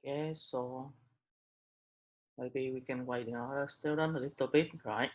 Okay, so maybe we can wait another student a little bit, right?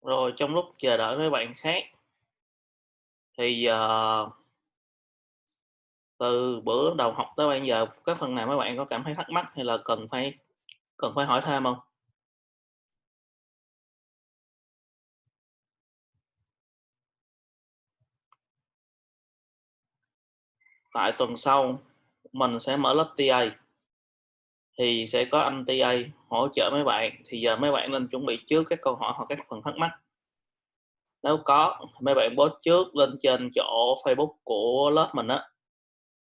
Rồi trong lúc chờ đợi mấy bạn khác thì từ bữa đầu học tới bây giờ có phần nào mấy bạn có cảm thấy thắc mắc hay là cần phải hỏi thêm không? Tại tuần sau mình sẽ mở lớp TA thì sẽ có anh TA hỗ trợ mấy bạn, thì giờ mấy bạn nên chuẩn bị trước các câu hỏi hoặc các phần thắc mắc. Nếu có mấy bạn post trước lên trên chỗ Facebook của lớp mình á,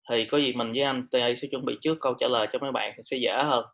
thì có gì mình với anh TA sẽ chuẩn bị trước câu trả lời cho mấy bạn thì sẽ dễ hơn.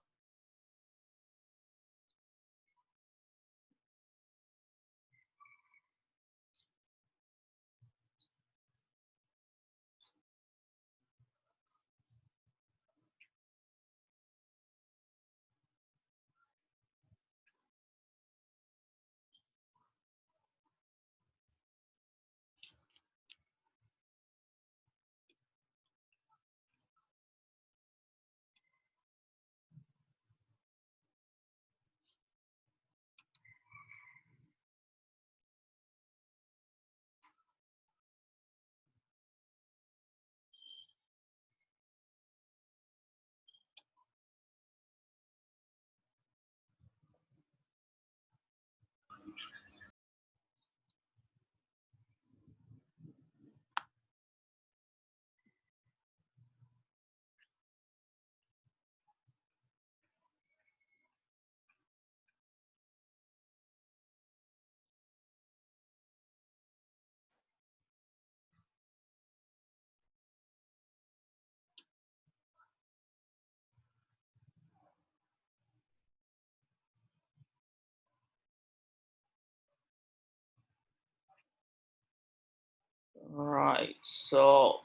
Right, so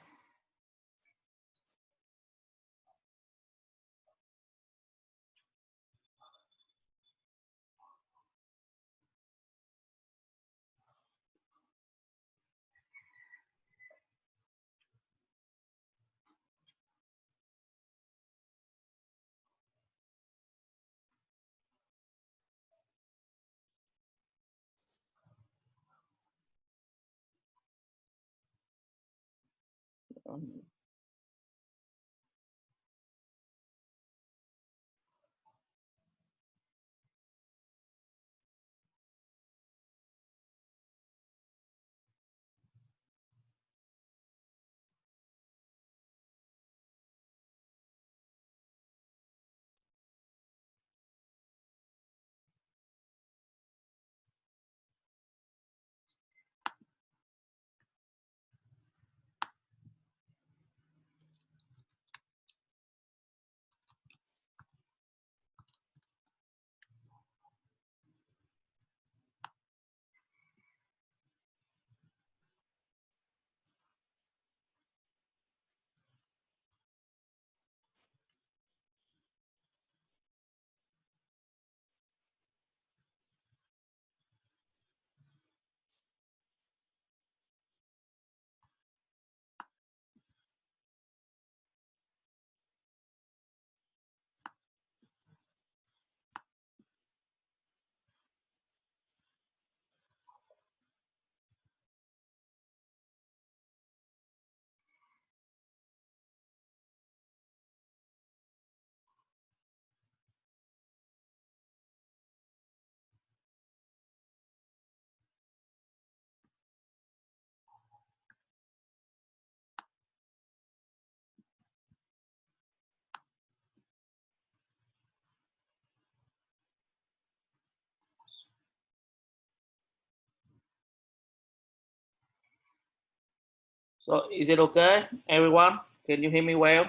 So is it okay, everyone? Can you hear me well?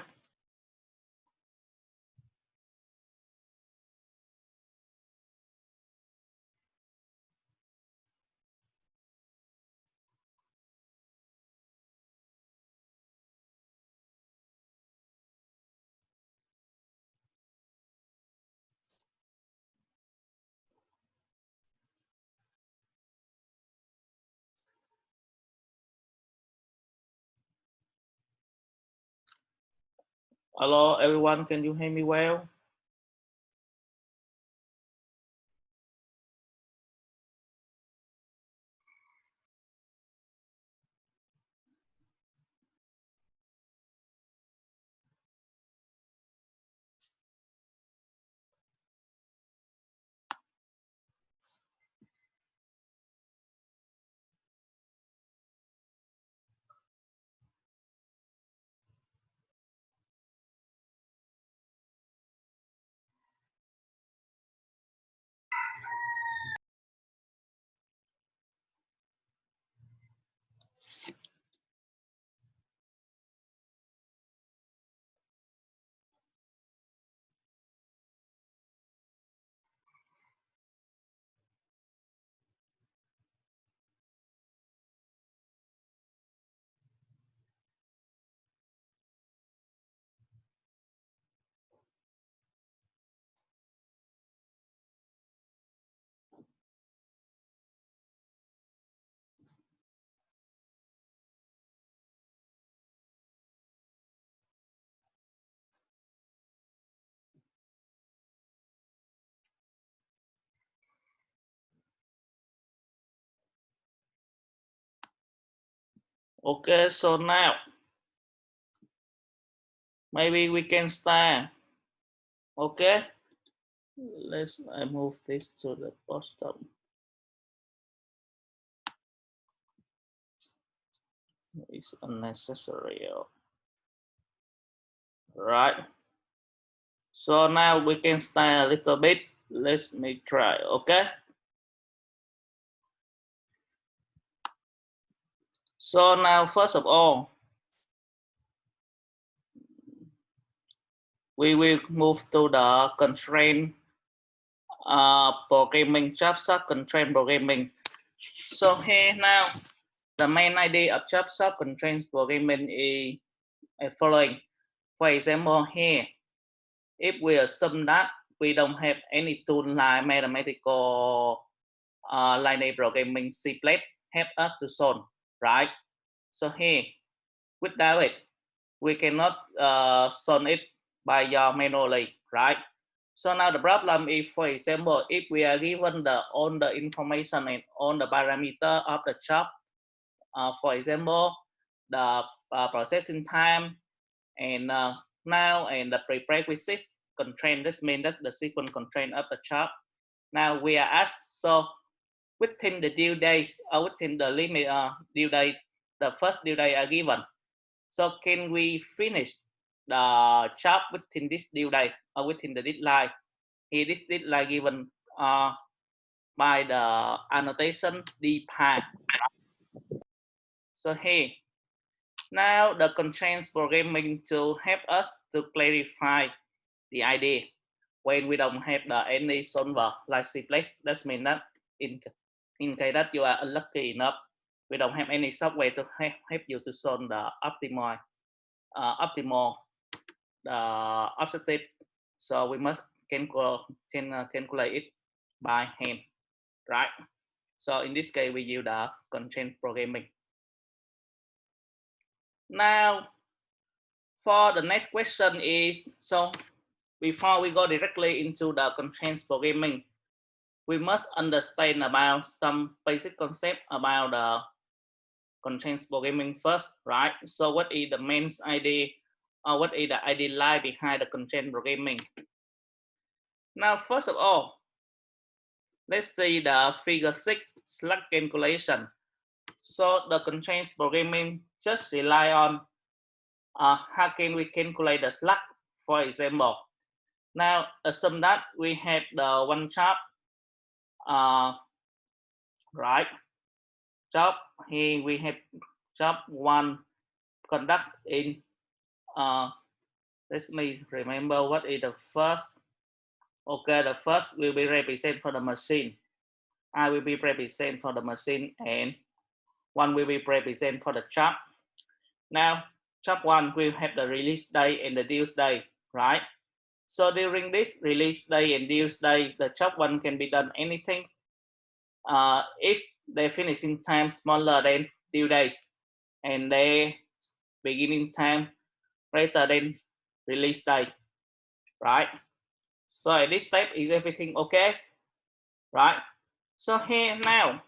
Hello, everyone. Can you hear me well? Okay, so now maybe we can start. Okay, let's move this to the bottom. It's unnecessary. Right. So now we can start a little bit. Let me try. Okay. So now, first of all, we will move to the constraint programming chapter, constraint programming. So here now, the main idea of chapter constraint programming is following. For example, here, if we assume that we don't have any tool like mathematical linear programming C help us to solve, right? So here, without it, we cannot solve it by manually, right? So now the problem is, for example, if we are given all the information and all the parameter of the job, for example, the processing time and now and the prerequisites constraint, this means that the sequence constraint of the job. Now we are asked, so within the due days or within the limit due date, the first due date are given. So can we finish the job within this due date or within the deadline? Here this deadline given by the annotation dpi. So here, now the constraints programming to help us to clarify the idea when we don't have any solver like Cplex. That means that in case that you are unlucky enough, we don't have any software to help you to solve the optimal objective. So we must calculate it by hand, right? So in this case, we use the constraint programming. Now, for the next question is, so before we go directly into the constraints programming, we must understand about some basic concept about the constraints programming first, right? So what is the main idea, or what is the idea lie behind the constraint programming? Now, first of all, let's see the figure 6 slug calculation. So the constraints programming just rely on how can we calculate the slug, for example. Now, assume that we have the one job, right? Job, here we have job 1 conduct in let me remember what is the first. Okay, the first will be represent for the machine. I will be represent for the machine and one will be represent for the job. Now, job one will have the release day and the due day, right? So during this release day and due day, the job one can be done anything if the finishing time smaller than due days and the beginning time greater than release day, right? So at this step, is everything okay, right? So here now,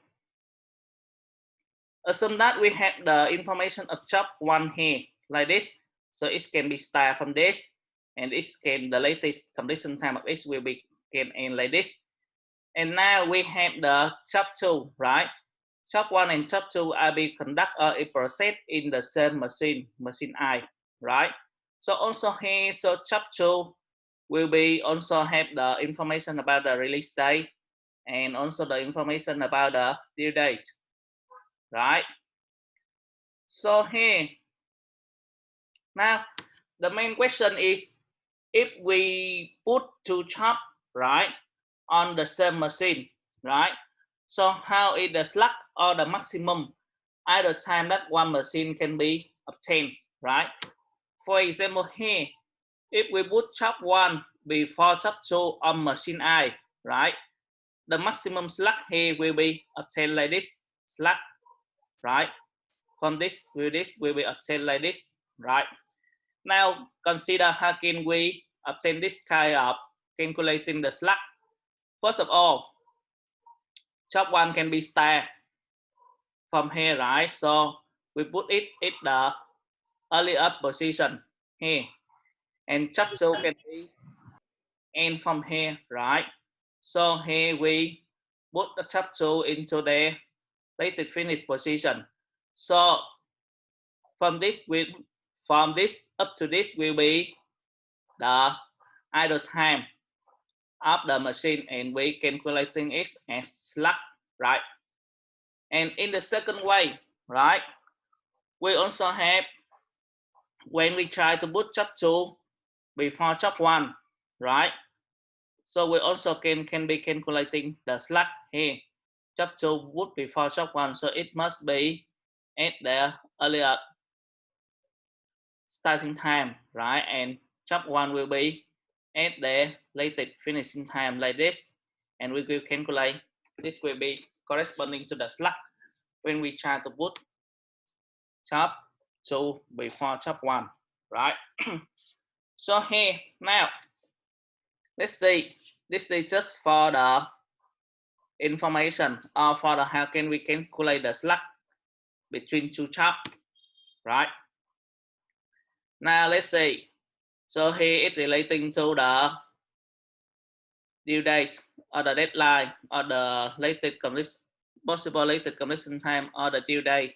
assume that we have the information of job one here like this. So it can be start from this, and it can the latest completion time of it will be can end like this. And now we have the job two, right? Job one and job two are be conduct a process in the same machine, machine I, right? So also here, so job two will be also have the information about the release date and also the information about the due date, right? So here, now the main question is if we put two jobs, right, on the same machine, right? So how is the slack or the maximum either time that one machine can be obtained, right? For example here, if we put job one before job two on machine I, right? The maximum slack here will be obtained like this, slack, right? From this will be obtained like this, right? Now consider how can we obtain this kind of calculating the slack. First of all, job one can be start from here, right? So we put it in the early up position here, and job two can be end from here, right? So here we put the job two into the latest finish position. So from this up to this will be the idle time of the machine, and we calculating it as slack, right? And in the second way, right, we also have when we try to put job two before job one, right? So we also can be calculating the slack here. Job two put before job one, so it must be at the earlier starting time, right? And job one will be at the latest finishing time like this, and we will calculate this will be corresponding to the slack when we try to put job two before job one, right? So here now let's see, this is just for the information or for the how can we calculate the slack between two jobs, right? Now let's see, so here it's relating to the due date or the deadline or the latest completion, possible latest completion time or the due date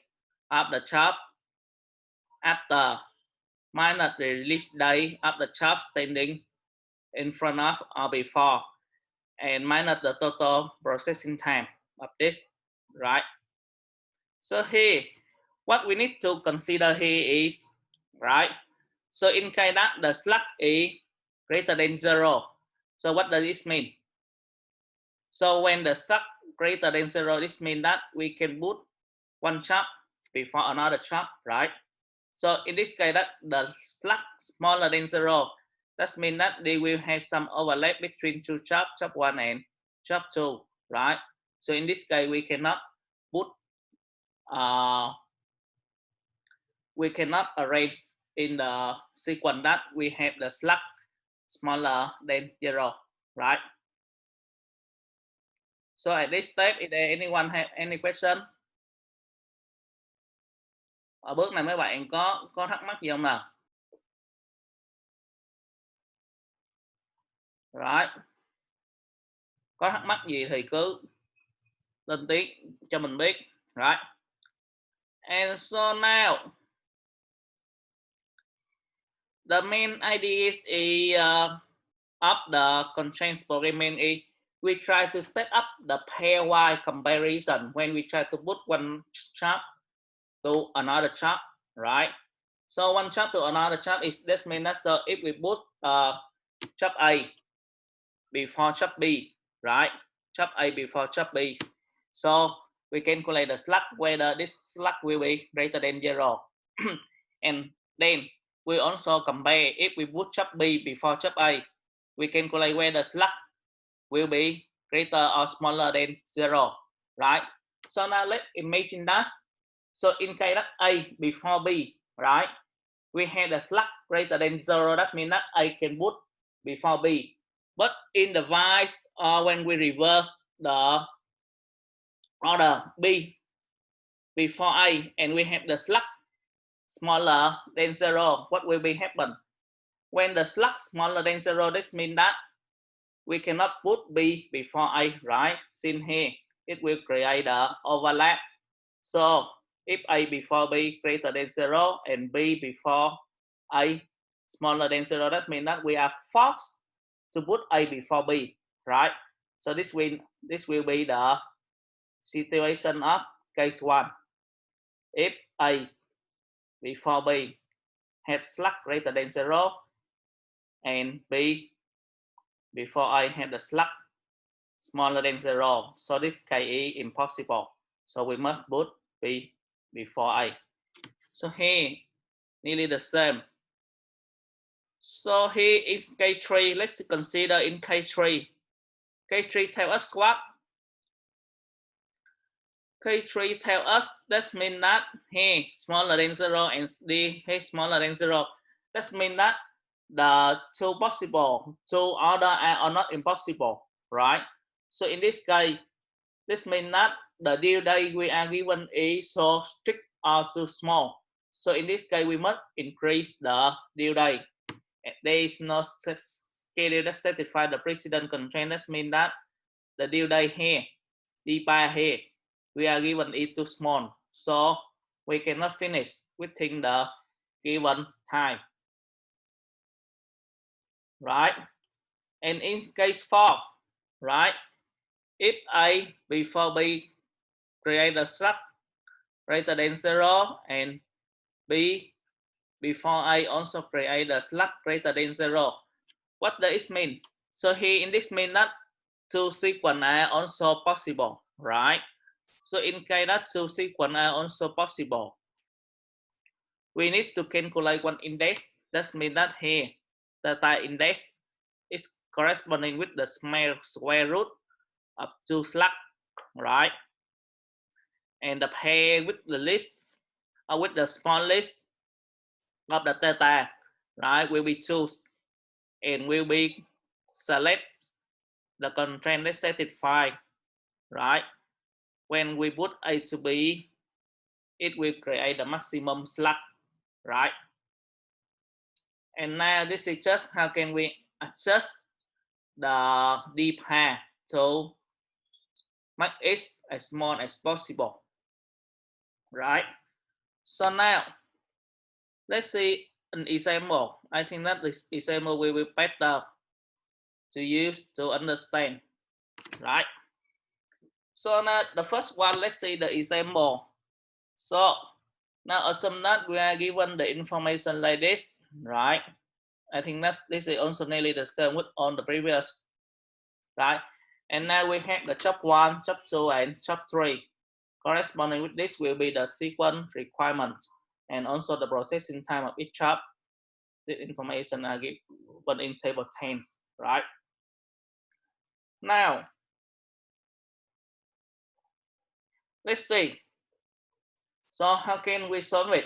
of the job after minus the release date of the job standing in front of or before, and minus the total processing time of this, right? So here, what we need to consider here is, right? So in case that the slack is greater than 0, so what does this mean? So when the slack greater than 0, this means that we can put one job before another job, right? So in this case, that the slack smaller than 0, that means that they will have some overlap between two jobs, job 1 and job 2, right? So in this case, we cannot put, we cannot arrange in the sequence that we have the slack smaller than 0, right? So at this step, is there anyone have any question? Ở bước này mấy bạn có thắc mắc gì không nào? Right. Có thắc mắc gì thì cứ lên tiếng cho mình biết. Right. And so now the main idea is of the constraints programming is we try to set up the pairwise comparison when we try to put one chart to another chart, right? So one job to another job is this mean that so if we put job A before job B, right? Job A before job B. So we calculate the slack whether this slack will be greater than 0. And then we also compare if we put job B before job A, we calculate whether slack will be greater or smaller than 0, right? So now let's imagine that. So in case that A before B, right? We have the slack greater than 0. That means that A can put before B. But in the vice, when we reverse the order B before A and we have the slack smaller than 0, what will be happen? When the slack smaller than 0, this means that we cannot put B before A, right? Since here it will create the overlap. So if A before B greater than 0 and B before A smaller than 0, that means that we are forced to put A before B, right? So this will be the situation of case 1. If A before B have slack greater than 0 and B before A have the slack smaller than 0, so this case is impossible. So we must put B before A. So here nearly the same. So here is case 3. Let's consider in case 3. Case 3 tell us what? Case 3 tell us that means that here smaller than 0 and D here smaller than 0. That means that the two possible two order are not impossible, right? So in this case, this means that the due date we are given is so strict or too small. So in this case, we must increase the due date. There is no schedule that satisfies the precedent constraint. That means that the due date here, D bar here, we are given it too small. So we cannot finish within the given time. Right? And in case 4, right? If A before B create a slack greater than 0 and B before A also create a slack greater than 0. What does it mean? So here in this mean that two sequence are also possible, right? So in case that two sequence are also possible, we need to calculate one index. That means that here the time index is corresponding with the square root of two slack, right? And the pair with the list or with the small list of the theta, right, will be choose and will be select the constraint that satisfy, right? When we put A to B, it will create the maximum slack, right? And now this is just how can we adjust the D pair to make it as small as possible, right? So now let's see an example. I think that this example will be better to use to understand, right? So now the first one, let's see the example. So now assume that we are given the information like this, right? I think that this is also nearly the same with on the previous, right? And now we have the job 1, job 2, and job 3. Corresponding with this will be the sequence requirement and also the processing time of each job. The information are given in table 10, right? Now, let's see. So how can we solve it?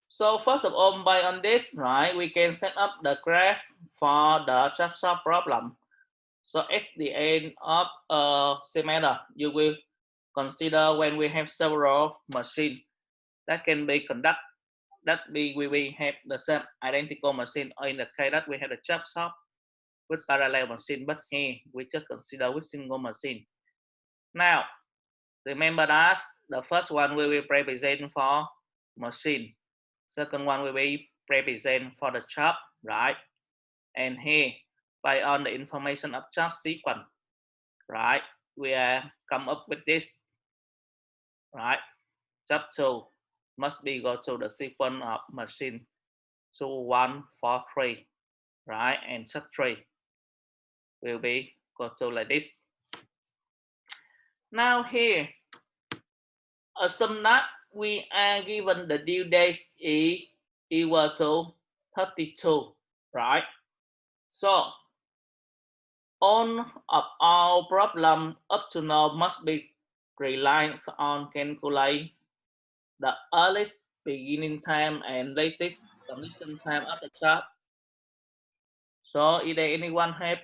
So first of all, by on this, right, we can set up the graph for the job solve problem. So at the end of a semester, you will consider when we have several machines that can be conducted, that we will have the same identical machine, or in the case that we have the job solve with parallel machine, but here we just consider with single machine. Now, remember that the first one we will represent for machine. Second one will be represent for the job, right? And here, by on the information of job sequence, right? We come up with this, right? Job 2, must be go to the sequence of machine 2, 1, 4, 3, right? And set 3 will be go to like this. Now here, assume that we are given the due date is equal to 32, right? So all of our problem up to now must be reliant on calculate the earliest beginning time and latest completion time of the chart. So is there anyone have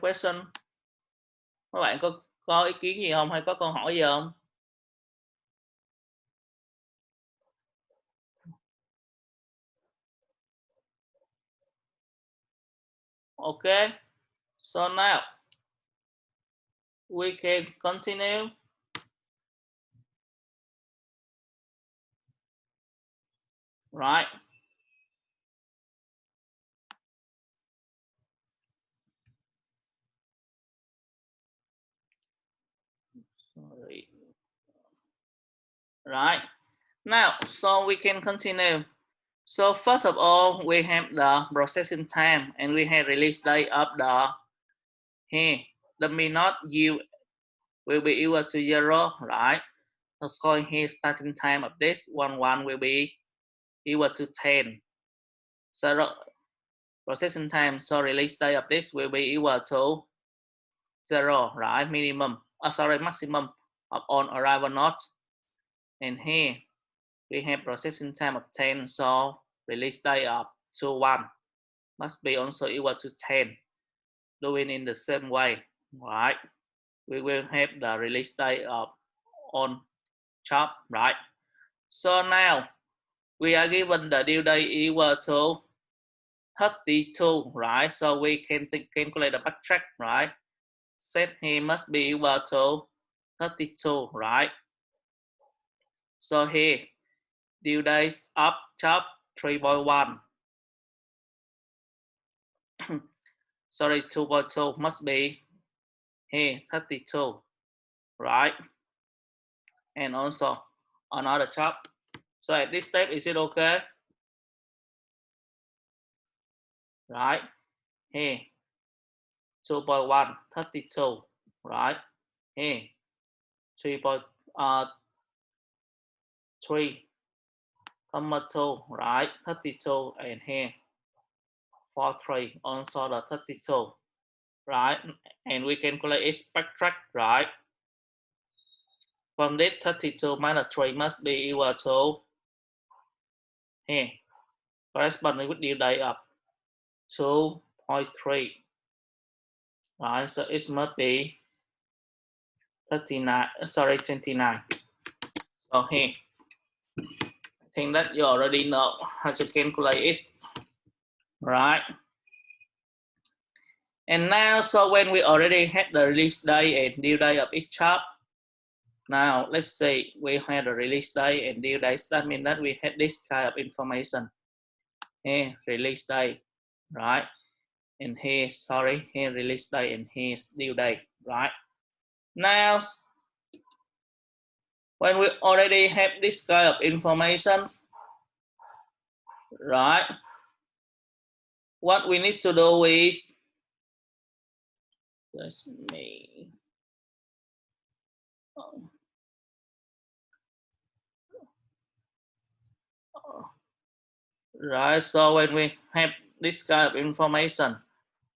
question? Các bạn có ý kiến gì không hay có câu hỏi gì không? Okay. So now we can continue. Right. Sorry. Right. Now, so we can continue. So first of all, we have the processing time and we have release date of the here. The minute you will be equal to 0, right? So here starting time of this 1 will be equal to 10. So processing time, so release date of this will be equal to 0, right? Minimum, maximum of on arrival node. And here we have processing time of 10, so release date of 1 must be also equal to 10. Doing in the same way, right? We will have the release date of on chop, right? So now we are given the due date equal to 32, right? So we can calculate the backtrack, right? Set here must be equal to 32, right? So here due date of chop 3.1. Sorry, 2.2 must be here 32, right? And also another chop. So at this step, is it okay? Right here 2.1 32, right here 3.3 comma 2, right 32, and here 4.3 also the 32, right? And we calculate its backtrack, right? From this 32 minus 3 must be equal to here corresponding with due date of 2.3, right? So it must be 39, sorry, 29. So here I think that you already know how to calculate it, right? And now, so when we already had the release date and due date of each chart, now let's say we had the release date and due date. That means that we had this kind of information. Here, release date, right? And here, sorry, here release date and here's due date, right? Now, when we already have this kind of information, right? What we need to do is, let's me. Right, so when we have this kind of information,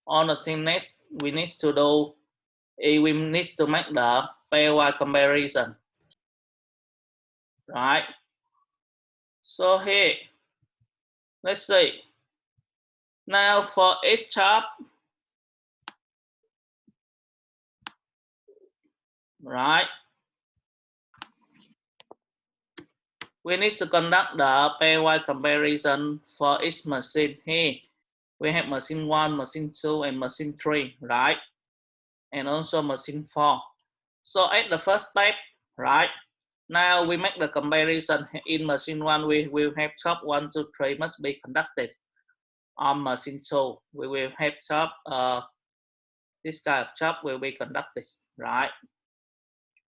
on the thing next we need to do is we need to make the pairwise comparison, right? So here, let's see. Now for each chart, right? We need to conduct the pairwise comparison for each machine. Here, we have machine 1, machine 2, and machine 3, right? And also machine 4. So at the first step, right? Now we make the comparison. In machine 1, we will have chop 1, 2, 3 must be conducted. On machine 2, we will have chop, this kind of chop will be conducted, right?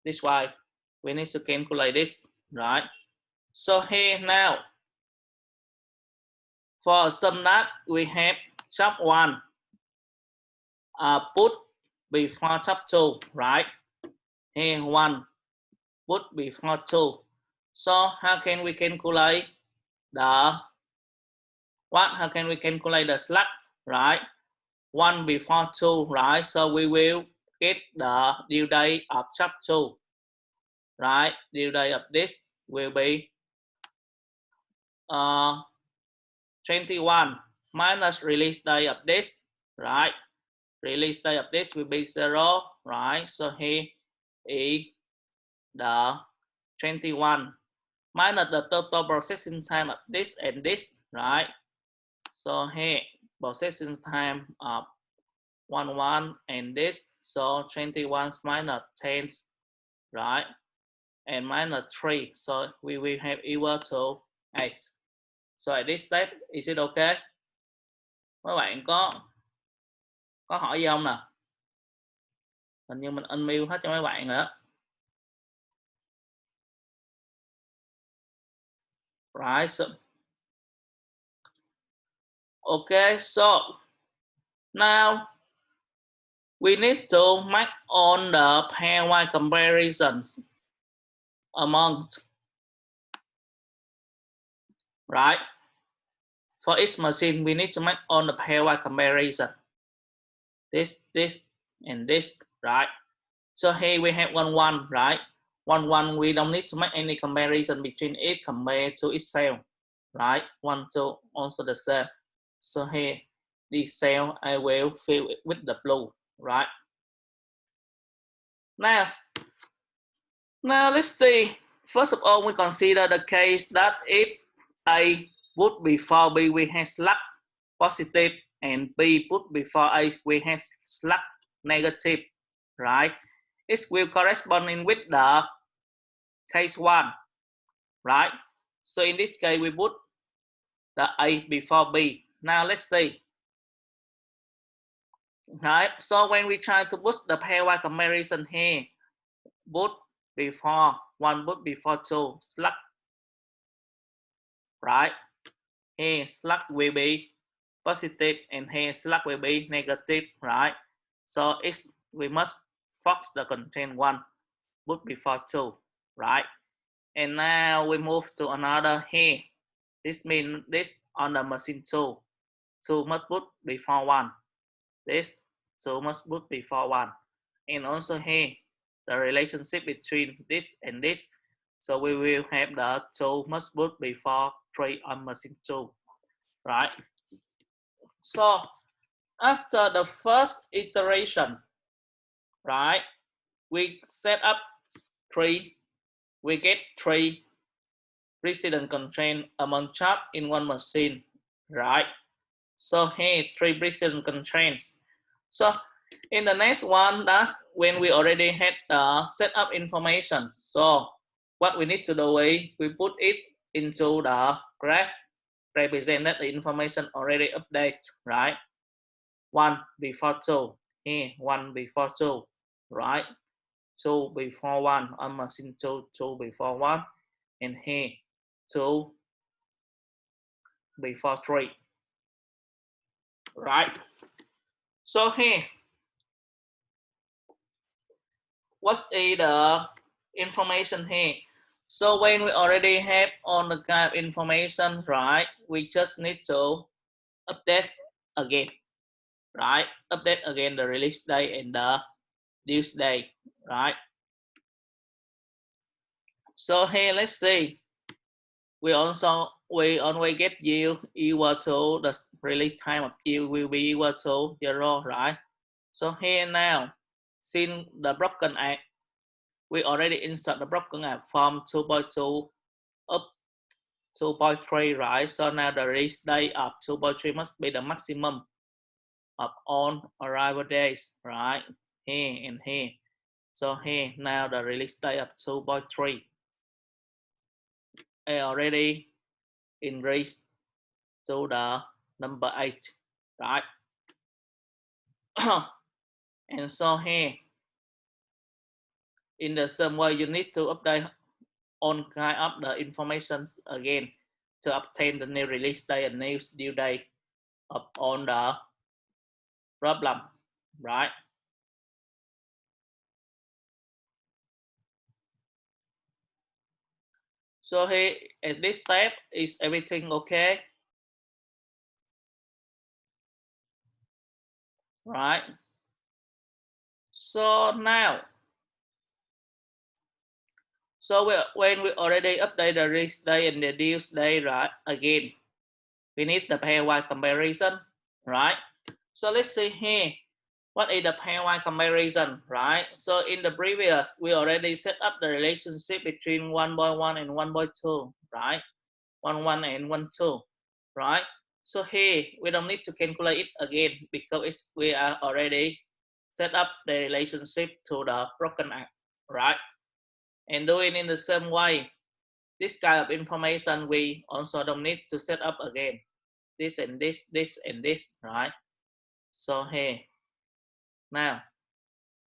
This why we need to calculate this. right? So here now, for some that we have chop 1 put before chop 2, right? Here 1 put before 2. So how can we calculate the how can we calculate the slack, right? 1 before 2, right? So we will get the due date of chop 2, right? Due date of this will be 21 minus release date of this, right? Release date of this will be 0, right? So here is the 21 minus the total processing time of this and this, right? So here processing time of 1 and this, so 21 minus 10, right? And minus 3, so we will have equal to 8. So at this step, is it okay? Mấy bạn có hỏi gì không nè? Hình như mình unmute hết cho mấy bạn rồi đó. Right, so okay, so now we need to make on the pairwise comparisons among, right? For each machine, we need to make on the pairwise comparison. This, and this, right? So here we have 1, 1, right? 1, 1, we don't need to make any comparison between it compared to itself, right? 1, 2, also the same. So here, this cell I will fill it with the blue, right? Now let's see. First of all, we consider the case that if A put before B, we have slack positive, and B put before A, we have slack negative, right? It will corresponding with the case 1, right? So in this case, we put the A before B. Now let's see. Right, so when we try to put the pairwise comparison here, put before 1, put before 2, slack, right? Here slack will be positive and here slack will be negative, right? So we must fix the content 1, put before 2, right? And now we move to another here. This means this on the machine 2 must put before 1. This 2 must put before 1. And also here, the relationship between this and this. So we will have the 2 must put before 3 on machine 2, right? So after the first iteration, right, we set up 3, we get 3 precedent constraints among chop in one machine, right? So here 3 precedent constraints. So in the next one, that's when we already had set up information. So what we need to do is we put it into the graph represented the information already updated, right? 1 before 2, here 1 before 2, right? 2 before 1 on machine 2, 2 before 1, and here 2 before 3, right? So here, what's the information here? So when we already have all the kind of information, right, we just need to update again, right? Update again the release date and the due date, right? So here, let's see. We always get yield equal to the release time of yield will be equal to 0, right? So here now, since the broken act, we already insert the broken act from 2.2 up 2.3, right? So now the release date of 2.3 must be the maximum of all arrival days, right? Here and here. So here now the release date of 2.3 already increased to the number 8, right? And so here, in the same way, you need to update on kind of the information again to obtain the new release day and new due date on the problem, right? So here at this step, is everything okay? Right. So now, when we already update the release day and the due day, right? Again, we need the pairwise comparison, right? So let's see here. What is the pairwise comparison, right? So in the previous, we already set up the relationship between 1.1 and 1.2, right? 1.1 and 1.2, right? So here, we don't need to calculate it again because we are already set up the relationship to the broken act, right? And doing in the same way, this kind of information we also don't need to set up again. This and this, this and this, right? So here, now,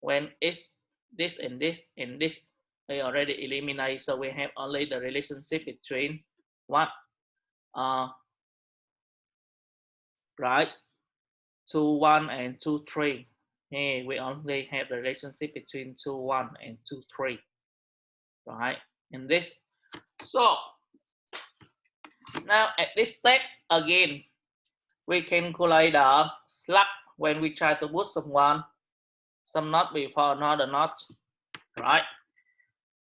when it's this and this and this, we already eliminate, so we have only the relationship between what? Right? 2, 1 and 2, 3. Here we only have the relationship between 2, 1 and 2, 3. Right? And this. So now at this step again, we calculate the slack when we try to put some knot before another knot. Right?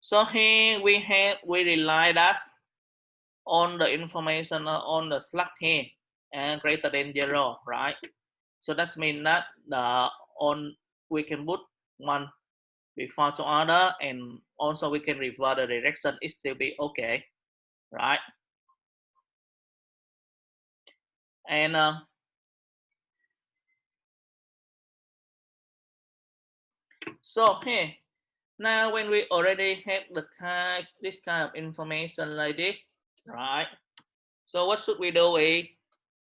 So here we rely that on the information on the slack here and greater than 0, right? So that means that we can put one before to other, and also we can reverse the direction, it still be okay, right? And so here, now when we already have this kind of information like this, right? So what should we do?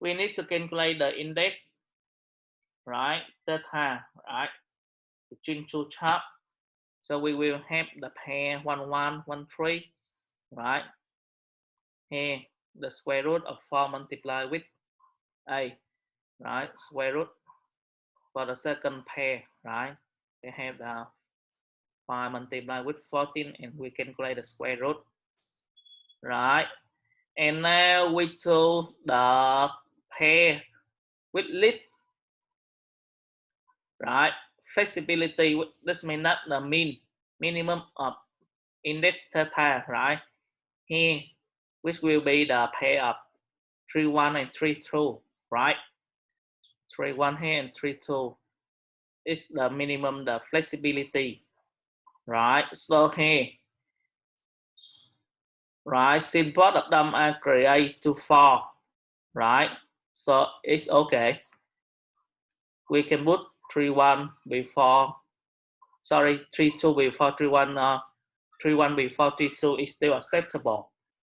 We need to calculate the index, right? Theta, right? Between two charts. So we will have the pair 1, 1, 1, 3, right? Here, the square root of 4 multiplied with a, right? Square root for the second pair, right? We have the 5 multiplied with 14, and we calculate the square root, right? And now we choose the pair with least, right? Flexibility, this means that the minimum of index theta, right? Here, which will be the pair of 3, 1 and 3, 2, right? 3, 1 here and 3, 2 is the minimum, the flexibility, right? So here, right, since both of them are created to 4, right? So it's okay. We can put 3, 1 before, sorry, 3, 2 before 3, 1, 3, 1 before 3, 2 is still acceptable.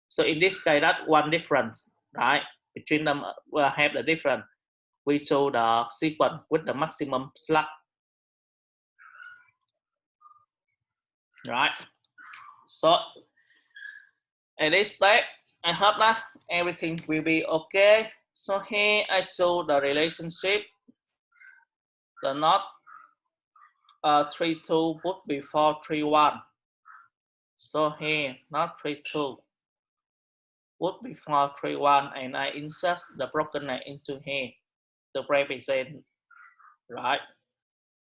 So in this case, that one difference, right? Between them will have the difference. We choose the sequence with the maximum slack, right? So at this step, I hope that everything will be okay. So here I choose the relationship, the knot 3, 2 put before 3, 1. So here knot 3, 2 put before 3, 1, and I insert the broken neck into here to represent, right,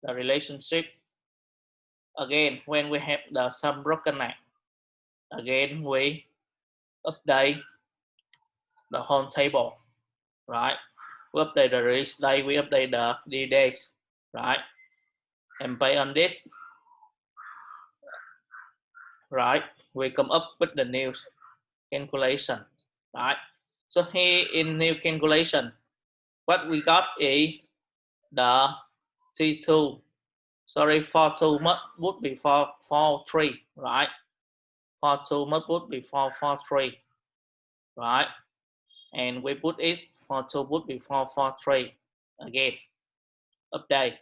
the relationship. Again, when we have the some broken neck, again we update the whole table, right? We update the release day, we update the due days, right? And based on this, right, we come up with the new calculation, right? So here in new calculation, what we got is the T2, sorry, 42 would be 443, right? 42 would be 443, right? And we put it 42 would be 443 again, update,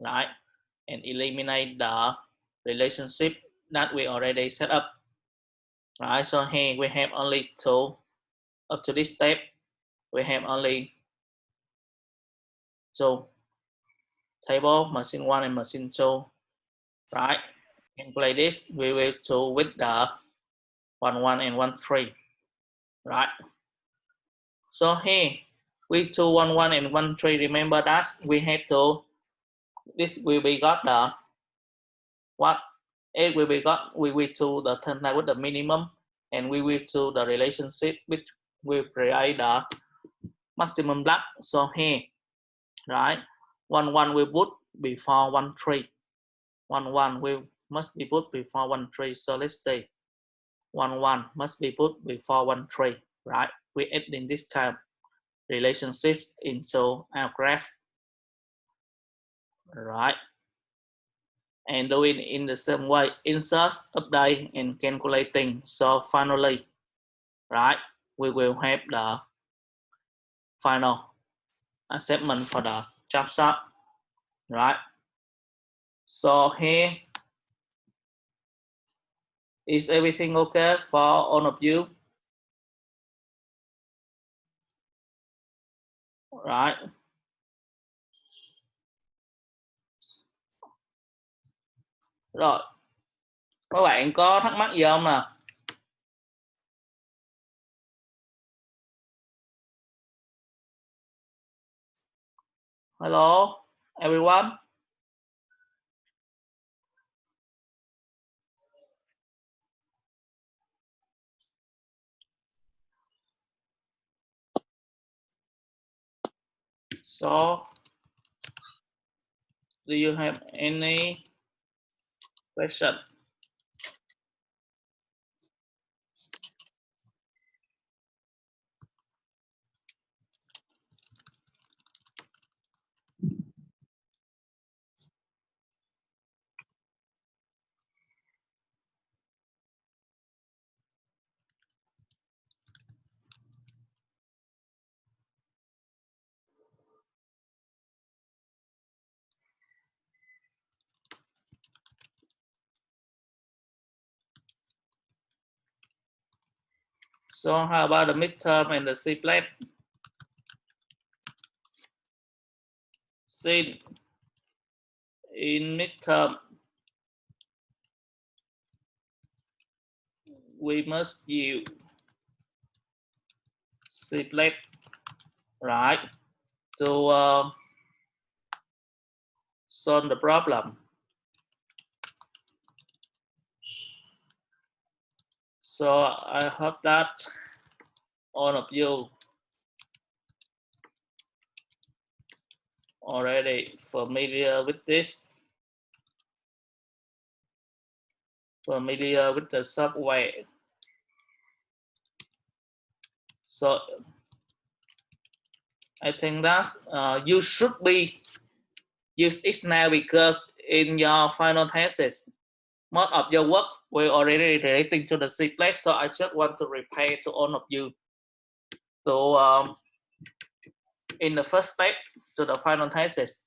right? And eliminate the relationship that we already set up. Right, so here we have only two. Up to this step, we have only two table, machine 1 and machine 2. Right, and play this, we will do with the 1, 1 and 1, 3. Right, so here we do 1, 1 and 1, 3. Remember that we have to, this will be got the what? It will be got, we will do the turn time with the minimum, and we will do the relationship which will create the maximum block. So here, right, 1, 1 will put before 1, 3. 1, 1 will must be put before 1, 3. So let's say 1, 1 must be put before 1, 3. Right, we add in this kind of relationships into our graph. Right, and doing in the same way, insert, update, and calculating. So finally, right, we will have the final assessment for the job shot. Right, so here is everything okay for all of you? Right, rồi các bạn có thắc mắc gì không nào? Hello everyone. So do you have any question? So how about the midterm and the C plate? See, in midterm, we must use C plate, right, to solve the problem. So I hope that all of you already familiar with this, familiar with the software. So I think that you should be use it now, because in your final thesis, most of your work will already relating to the C plate. So I just want to repeat to all of you to in the first step to the final thesis.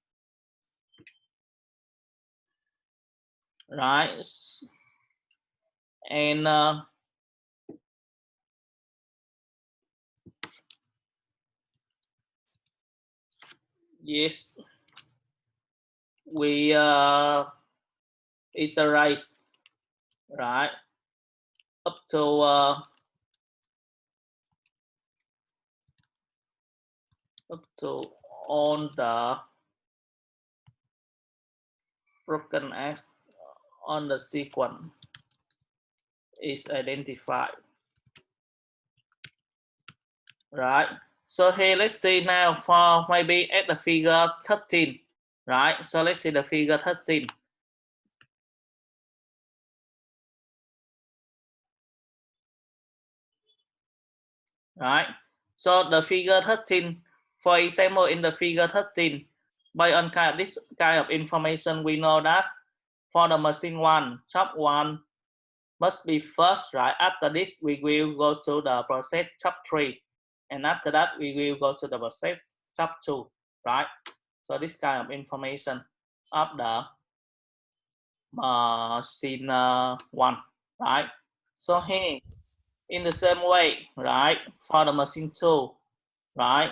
Right, and yes, we iterate, right, up to all the broken X on the sequence is identified. Right, so here let's see now for maybe at the figure 13. Right, so let's see the figure 13. Right, so the figure 13, for example, in the figure 13, by on kind of this kind of information, we know that for the machine 1, chop 1 must be first. Right, after this we will go to the process chop 3, and after that we will go to the process chop 2. Right, so this kind of information of the machine 1. Right, so here In the same way, right, for the machine 2, right?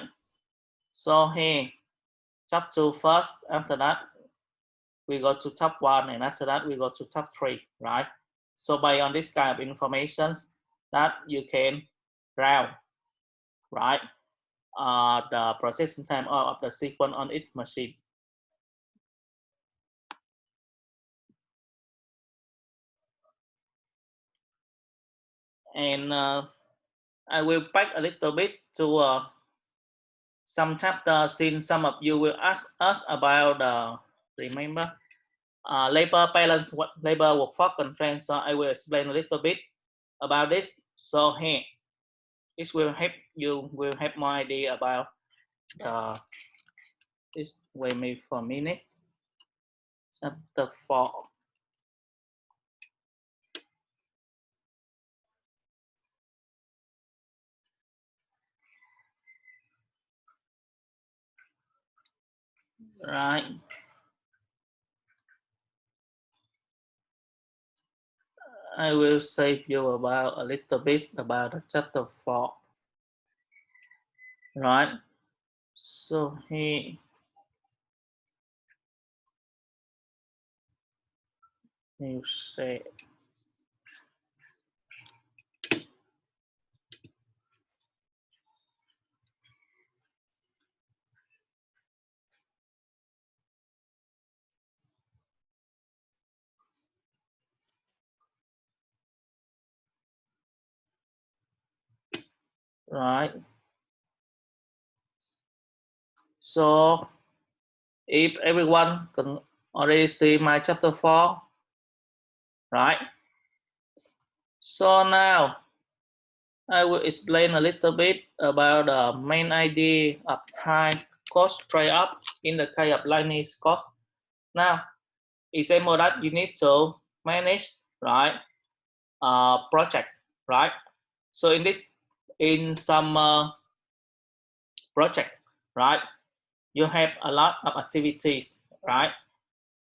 So here, top 2 first, after that, we go to top 1, and after that, we go to top 3, right? So based on this kind of information, that you can round, right, the processing time of the sequence on each machine. And I will back a little bit to some chapters, since some of you will ask us about remember labor balance, what labor workforce constraint. So I will explain a little bit about this. So here, this will help you will have more idea about this. Wait me for a minute. Chapter 4. Right. I will save you about a little bit about the chapter 4. Right. So here, you say, right. So if everyone can already see my chapter 4, right? So now I will explain a little bit about the main idea of time cost trade-off in the case of linear cost. Now, example that you need to manage, right? Project, right? So in some project, right? You have a lot of activities, right?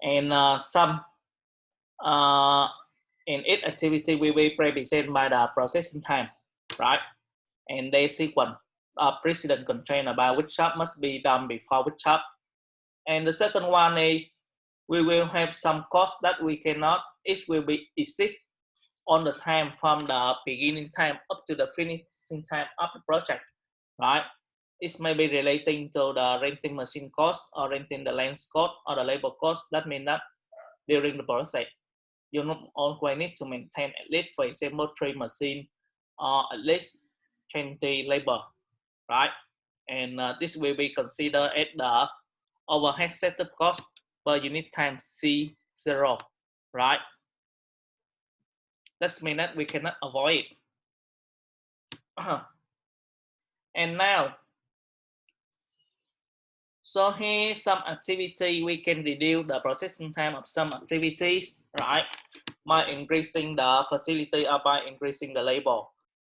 And some in each activity will be represented by the processing time, right? And they sequence precedent constraint about which job must be done before which job. And the second one is we will have some cost that we cannot, it will be exist on the time from the beginning time up to the finishing time of the project, right? It may be relating to the renting machine cost or renting the land cost or the labor cost. That means that during the process, you not always need to maintain at least, for example, 3 machines or at least 20 labor, right? And this will be considered as the overhead setup cost per unit time C0, right? That means that we cannot avoid it. And now, so here some activity we can reduce the processing time of some activities, right? By increasing the facility or by increasing the labor.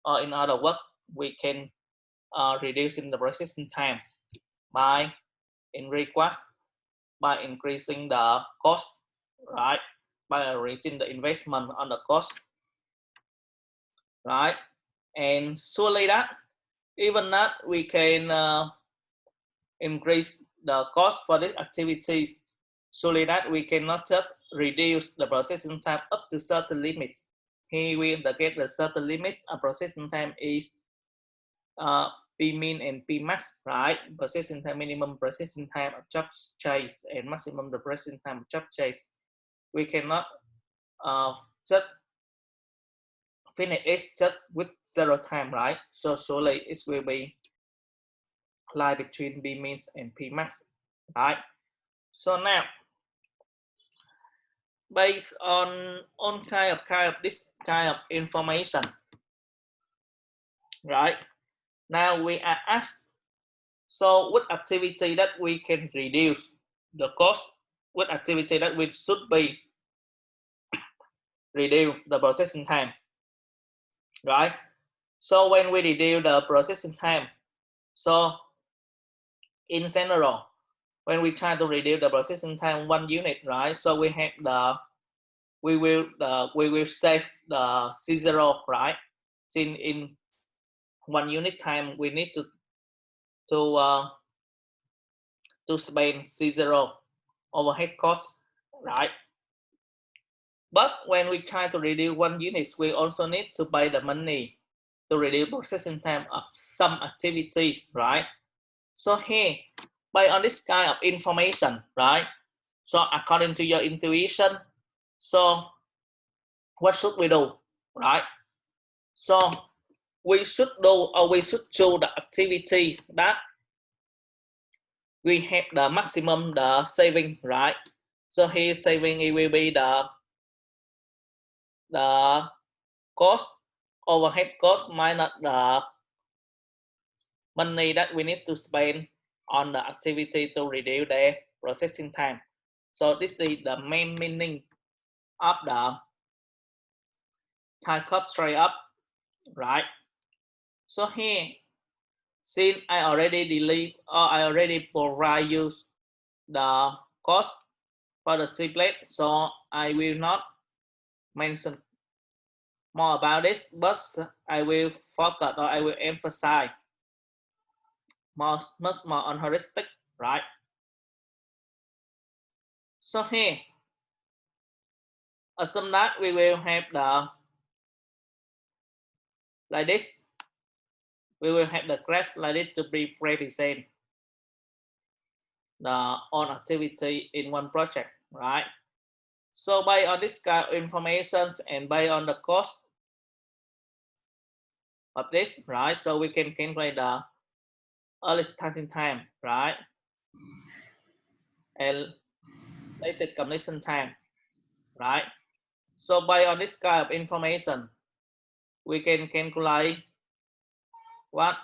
Or in other words, we can reducing the processing time by by increasing the cost, right? By raising the investment on the cost, right? And surely that even that we can increase the cost for these activities, surely that we cannot just reduce the processing time up to certain limits. Here we get the certain limits of processing time is P min and P max, right? Processing time, minimum processing time of job chase and maximum the processing time of job chase. We cannot just finish it just with 0 time, right? So surely it will be lie between P min and P max, right? So now, based on kind of this kind of information, right? Now we are asked, so what activity that we can reduce the cost? What activity that we should be reduce the processing time, right? So when we reduce the processing time, so in general, when we try to reduce the processing time 1 unit, right? So we have we will save the C0, right? since in 1 unit time we need to spend C0 overhead cost, right? But when we try to reduce 1 unit, we also need to pay the money to reduce processing time of some activities, right? So here, based on this kind of information, right? So according to your intuition, so what should we do, right? So we should do, or we should choose the activities that we have the maximum the saving, right? So here saving it will be the cost, overhead cost minus the money that we need to spend on the activity to reduce the processing time. So this is the main meaning of the time cost trade-off, right? So here, since I already delete or I already provide you the cost for the triplet, so I will not mention more about this, but I will focus or I will emphasize much more on heuristic, right? So here, assume that we will have the like this. We will have the graph like this to be represent the on activity in one project, right? So based on this kind of information and based on the cost of this, right? So we can calculate the early starting time, right? And latest completion time, right? So based on this kind of information, we can calculate what?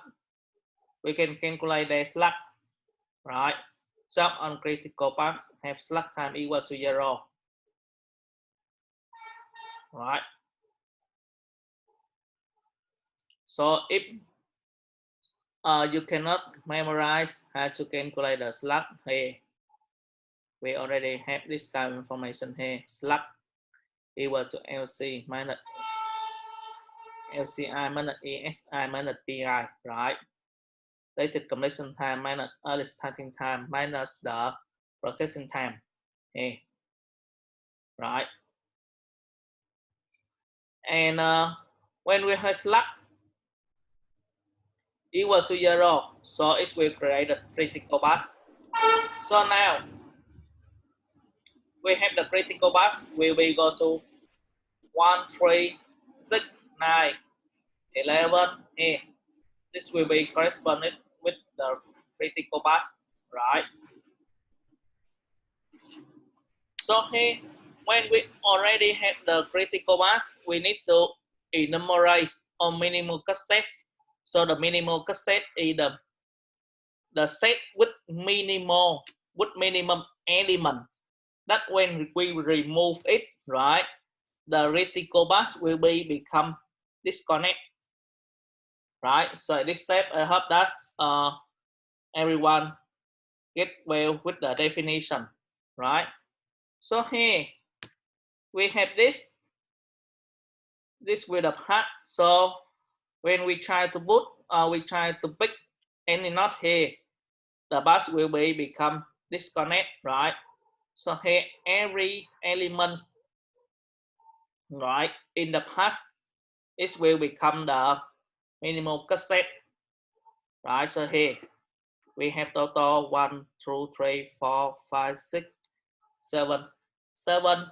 We can calculate the slack, right? Job on critical path have slack time equal to 0, right? So if you cannot memorize how to calculate the slack here, we already have this kind of information here. Slack equal to LC minus LCI minus ESI minus PI, right? Latest completion time minus early starting time minus the processing time here, right? And when we have slack equal to 0, so it will create a critical path. So now we have the critical path. We will go to 1, 3, 6, 9, 11 here. This will be corresponded with the critical path, right? So here, when we already have the critical path, we need to enumerate on minimal cassette. So the minimal cassette is the set with minimum element. That when we remove it, right, the critical path will become disconnect, right? So this step, I hope that everyone get well with the definition, right? So here we have this with a part. So when we try to put, we try to pick any knot here, the bus will become disconnect, right? So here every element, right, in the past, it will become the minimal cassette, right? So here we have total 1, 2, 3, 4, 5, 6, 7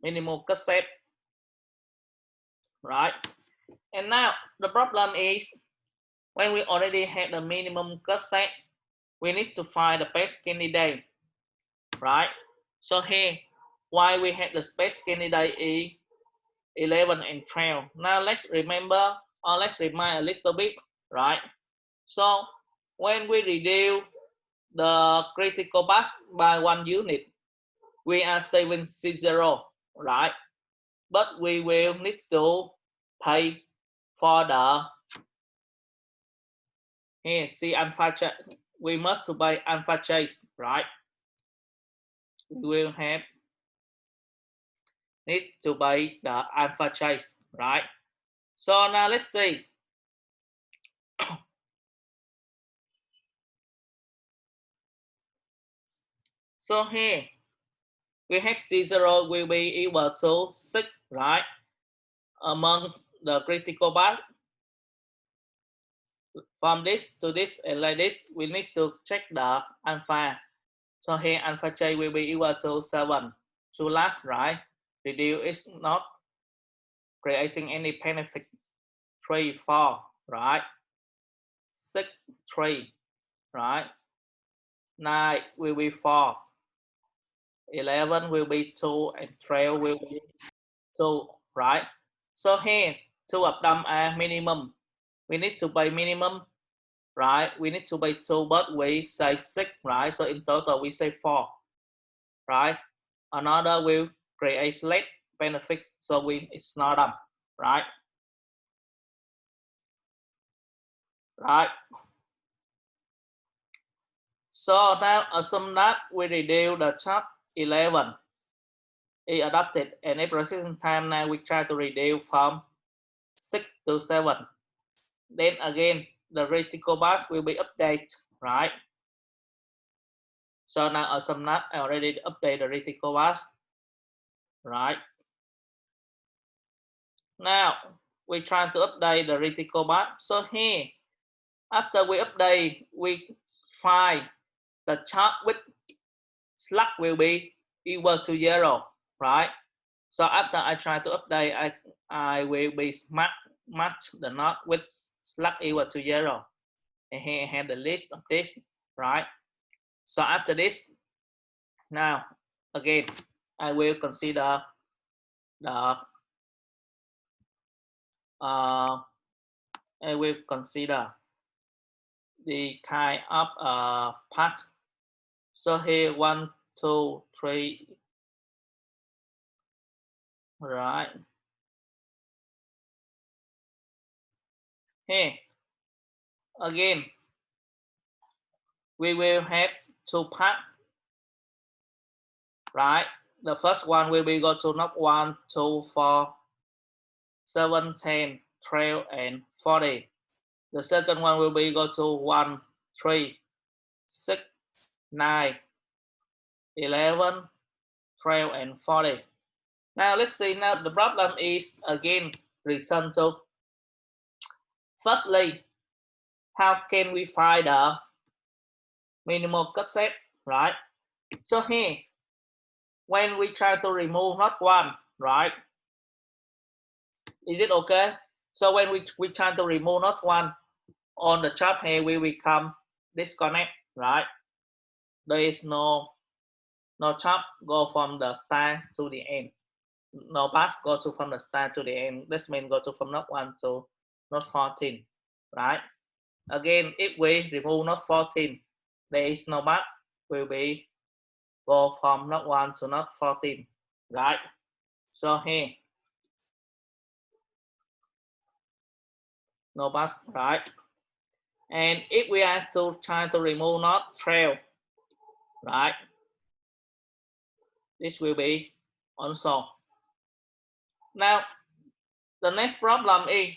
minimal cassette, right? And now the problem is when we already have the minimum cassette, we need to find the best candidate, right? So here, why we have the best candidate is 11 and 12. Now let's remember, or let's remind a little bit, right? So when we reduce the critical path by 1 unit, we are saving C0, right? But we will need to pay for the here C alpha chase. We must to pay alpha chase, right? We will have need to pay the alpha chase, right? So now let's see. So here we have C0 will be equal to 6, right? Among the critical path. From this to this and like this, we need to check the alpha. So here alpha J will be equal to 7. So last, right? Reduce is not creating any benefit. 3, 4, right? 6, 3, right? 9 will be 4. 11 will be 2 and 12 will be 2, right? So here, two of them are minimum. We need to pay minimum, right? We need to pay 2, but we say 6, right? So in total, we say 4, right? Another will create less benefits, so it's not them, right? Right. So now assume that we reduce the top 11 is adopted, and at persistent time now we try to reduce from 6 to 7. Then again, the reticle path will be updated, right? So now assume that I already update the reticle path, right? Now we try to update the reticle path. So here, after we update, we find the chart with slack will be equal to 0, right? So after I try to update, I will be match the knot with slack equal to 0. And here I have the list of this, right? So after this, now again, I will consider the kind of part. So here 1, 2, 3, right? Here again, we will have 2 parts, right? The first one will be go to knob 1, 2, 4, 7, 10, 12, and 40. The second one will be go to 1, 3, 6, 9, 11, 12, and 40. Now let's see. Now the problem is again return to. Firstly, how can we find the minimal cassette, right? So here, when we try to remove not 1, right? Is it okay? So when we try to remove not 1 on the chop here, we become disconnect, right? There is no chop go from the start to the end. No path go to from the start to the end. This means go to from node 1 to node 14, right? Again, if we remove node 14, there is no path will be go from node 1 to node 14, right? So here, no path, right? And if we are to try to remove node 12, right? This will be also. Now, the next problem is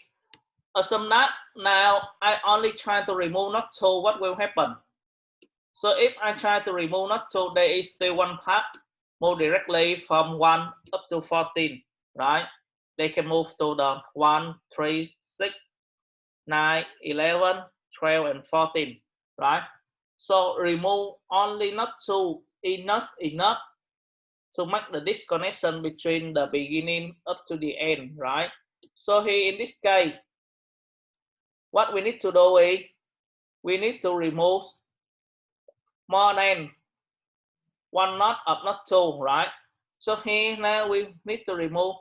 assume that now I only try to remove node 2, what will happen? So if I try to remove node 2, there is still one path move directly from 1 up to 14, right? They can move to the 1, 3, 6, 9, 11, 12, and 14, right? So remove only node 2 enough to make the disconnection between the beginning up to the end, right? So here in this case, what we need to do is we need to remove more than 1 node of node 2, right? So here now we need to remove,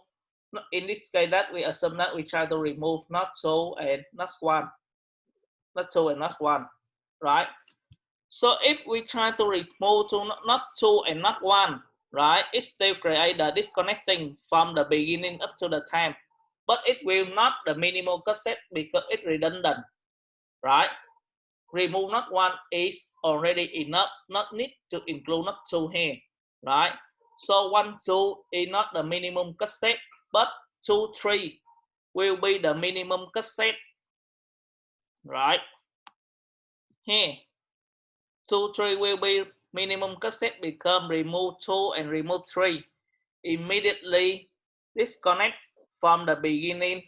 in this case that we assume that we try to remove node 2 and node 1, node 2 and node 1, right? So if we try to remove to node 2 and node 1, right, it still create the disconnecting from the beginning up to the time, but it will not the minimal cassette because it's redundant, right? Remove node 1 is already enough, not need to include node 2 here, right? So 1, 2 is not the minimum cassette, but 2, 3 will be the minimum cassette, right? Here, 2, 3 will be minimum cassette, become remove 2 and remove 3. Immediately disconnect from the beginning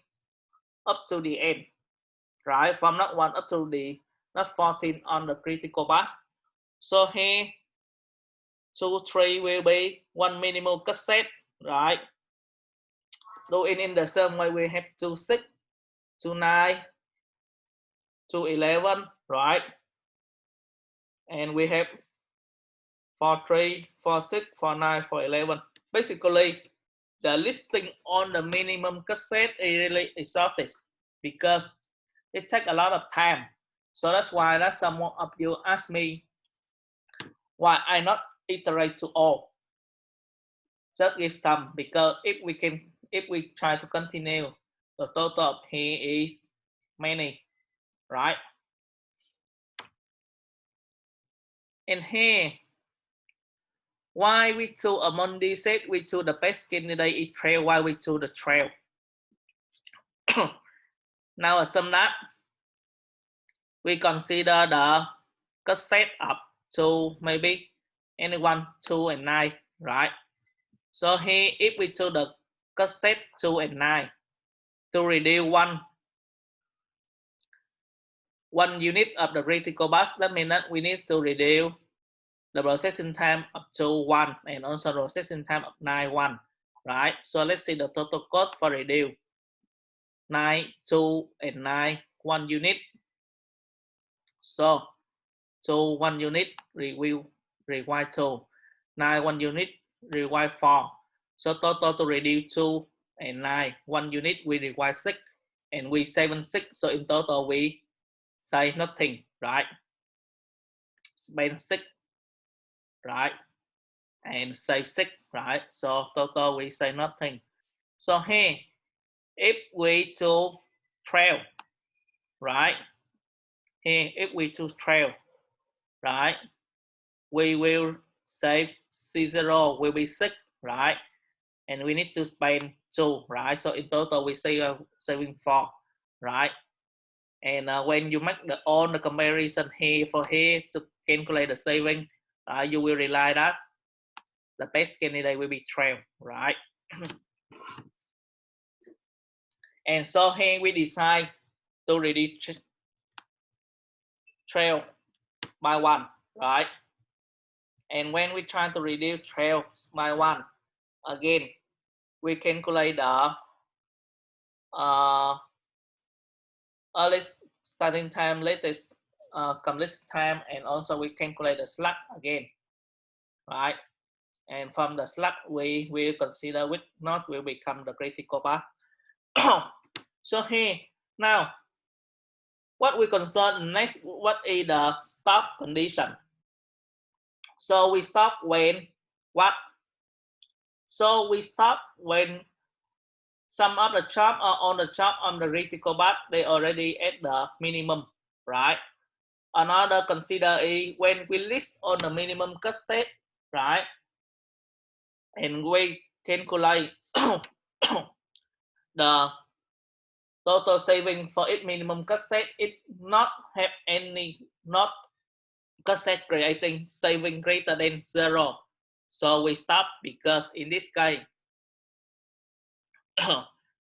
up to the end, right? From not 1 up to the not 14 on the critical path. So here, 2, 3 will be one minimum cassette, right? Doing in the same way, we have 2, 6, 2, 9, 2, 11, right? And we have 4, 3, 4, 6, 4, 9, 4, 11. Basically, the listing on the minimum cassette is really exhaustive because it takes a lot of time. So that's why that someone of you asked me why I not iterate to all. Just give some, because if we try to continue, the total of here is many, right? And here, why we choose among these set, we choose the best candidate is trail. Why we choose the trail? Now sum up, we consider the cassette up to maybe anyone 2 and 9, right? So here, if we choose the cassette 2 and 9 to reduce one unit of the critical bus, that means that we need to reduce the processing time up to 1 and also processing time of 9, 1, right? So let's see the total cost for reduce 9, 2, and 9, 1 unit. So 1 unit require 2, 9, 1 unit require 4. So total to reduce 2 and 9, 1 unit we require 6, and we save 6. So in total we save nothing, right? Spend 6, right? And save 6, right? So total we save nothing. So here, if we choose trail, right? Here, if we choose trail, right? We will save C0 will be 6, right? And we need to spend 2, right? So in total we saving 4, right? And when you make all the comparison here for here to calculate the saving, you will realize that the best candidate will be trail, right? And so here we decide to reduce trail by 1, right? And when we try to reduce trail by 1, again, we calculate the earliest starting time, latest completion time, and also we calculate the slack again, right? And from the slack, we will consider which node will become the critical path. So here, now, what we concern next, what is the stop condition? So we stop when what? So we stop when some of the chop are on the chop on the critical path, they already at the minimum, right? Another consider is when we list on the minimum cassette, right? And we calculate the total saving for each minimum cassette, it not have any not cassette creating saving greater than 0. So we stop, because in this case,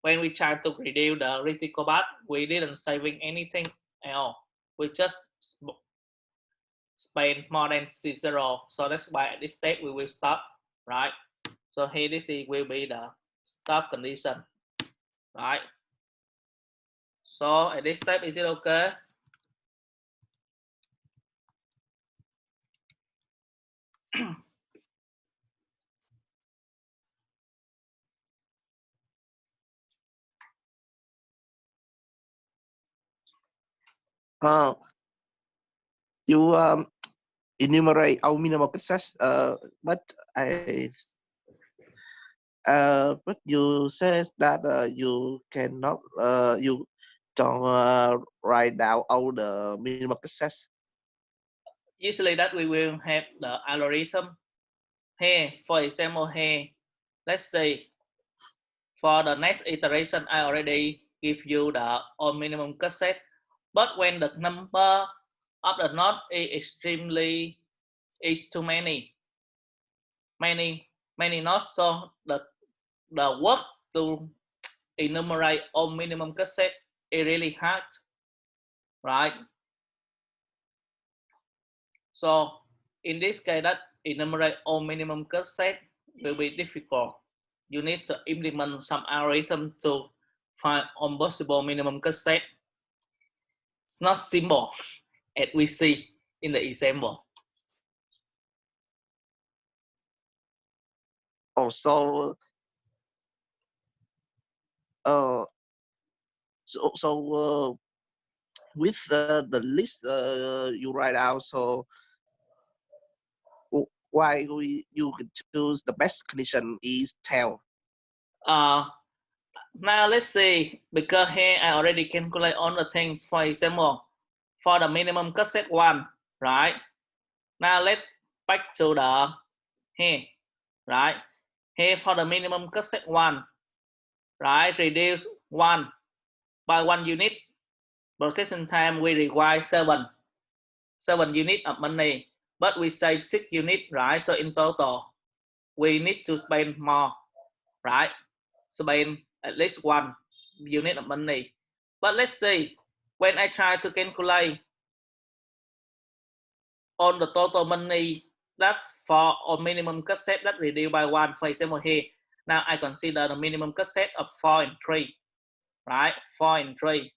when we try to reduce the critical path, we didn't saving anything at all. We just spend more than C0. So that's why at this step we will stop, right? So here this will be the stop condition, right? So at this step, is it okay? You enumerate our minimum success, but you said that you cannot you don't write down all the minimum success. Usually that we will have the algorithm here. For example, here, let's say for the next iteration, I already give you the all minimum cassette. But when the number of the note is too many notes, so the work to enumerate all minimum cassette is really hard, right? So in this case, that enumerate all minimum cassette will be difficult. You need to implement some algorithm to find all possible minimum cassette. It's not simple as we see in the example. Also, uh, so with the list you write out, so why you can choose the best condition is 10. Now let's see, because here I already calculate all the things. For example, for the minimum cassette one, right? Now let's back to the here, right? Here for the minimum cassette one, right? Reduce one by 1 unit. Processing time we require 7 unit of money, but we save 6 unit, right? So in total, we need to spend more, right? Spend at least 1 unit of money. But let's see, when I try to calculate on the total money that for a minimum cassette that reduced by 1, for example here, now I consider the minimum cassette of 4 and 3, right? 4 and 3.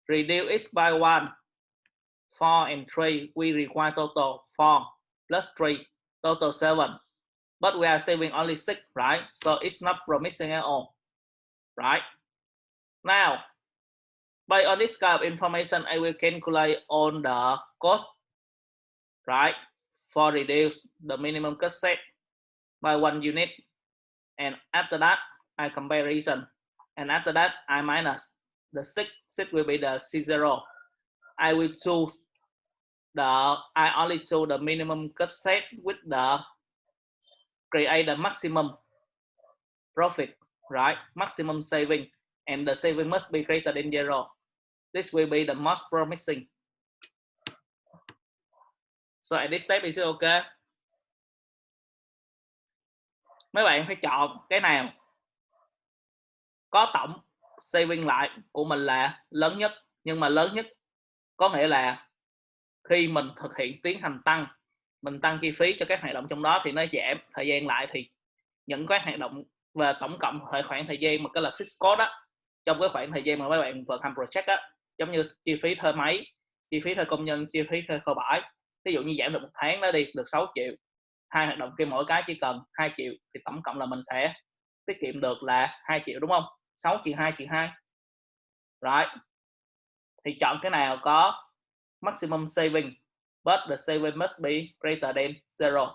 Reduce it by 1, 4 and 3, we require total 4 plus 3, total 7. But we are saving only 6, right? So it's not promising at all, right? Now, by on this kind of information, I will calculate on the cost, right? For reduce the minimum cassette by 1 unit. And after that, I comparison. And after that, I minus the 6. 6 will be the C0. I will choose I only choose the minimum cassette with the create the maximum profit, right? Maximum saving, and the saving must be greater than 0. This will be the most promising. So at this step is it okay? Mấy bạn phải chọn cái nào có tổng saving lại của mình là lớn nhất, nhưng mà lớn nhất có nghĩa là khi mình thực hiện tiến hành tăng, mình tăng chi phí cho các hoạt động trong đó thì nó giảm thời gian lại, thì những cái hoạt động và tổng cộng khoảng thời gian mà cái là fixed cost đó, trong cái khoảng thời gian mà mấy bạn vận hành project á, giống như chi phí thuê máy, chi phí thuê công nhân, chi phí thuê kho bãi, ví dụ như giảm được 1 tháng đó đi, được 6 triệu, 2 hoạt động kia mỗi cái chỉ cần 2 triệu thì tổng cộng là mình sẽ tiết kiệm được là 2 triệu, đúng không? 6 chia 2 chia 2, right? Thì chọn cái nào có maximum saving, but the saving must be greater than 0.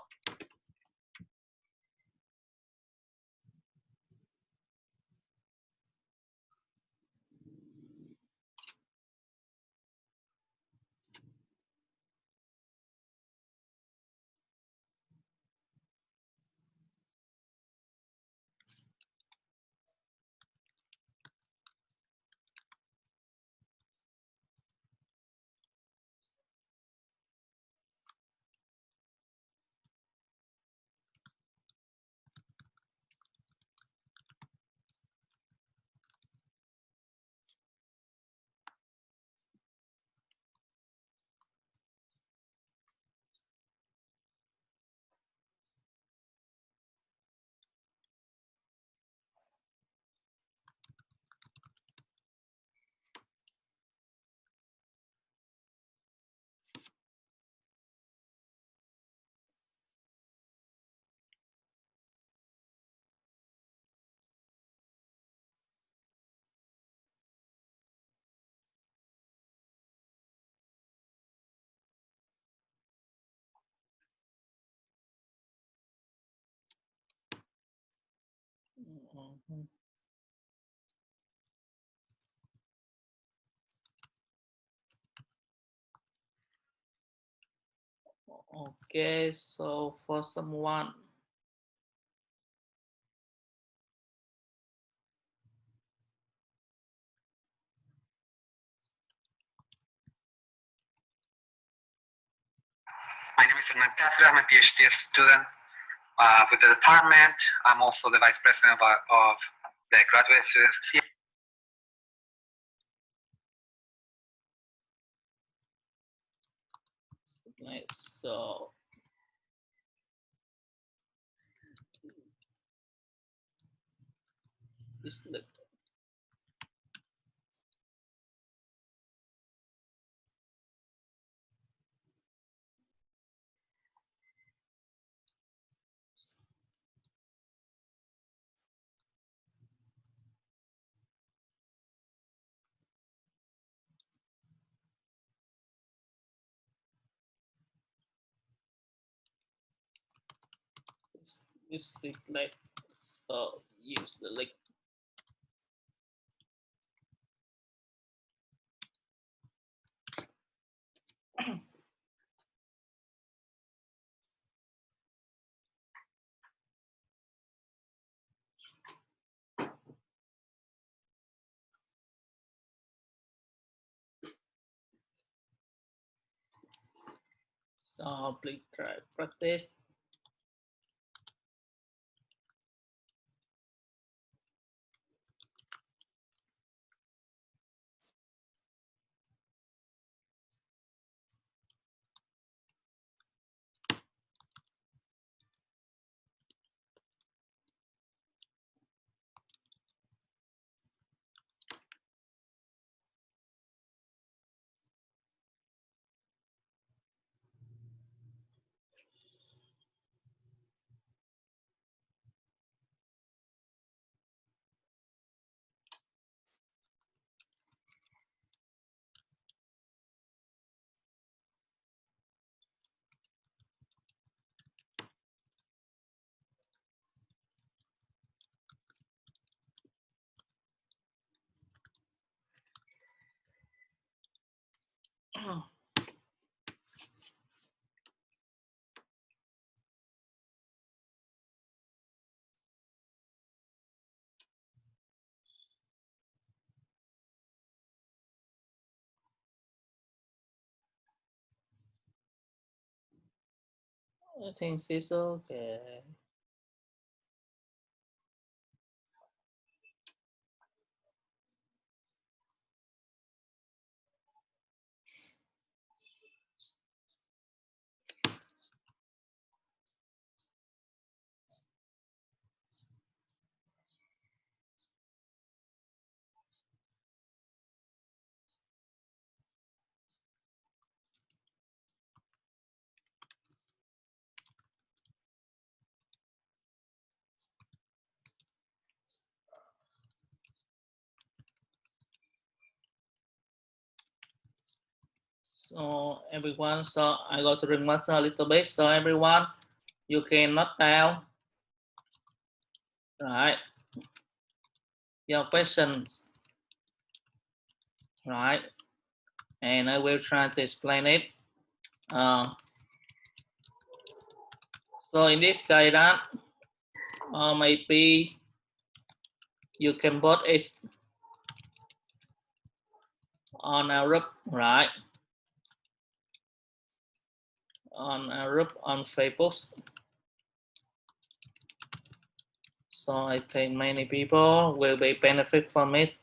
Okay, so for someone Mr. Mantasser. I'm a PhD student with the department. I'm also the vice president of the graduate students here. Nice. So this look. This link like so use the link. So please try practice. I think it's okay. So everyone, so I go to remaster a little bit. So everyone, you can note down, right? Your questions, right? And I will try to explain it. So in this guidance, maybe you can put it on a group, right? On a group on Facebook. So I think many people will be benefit from it.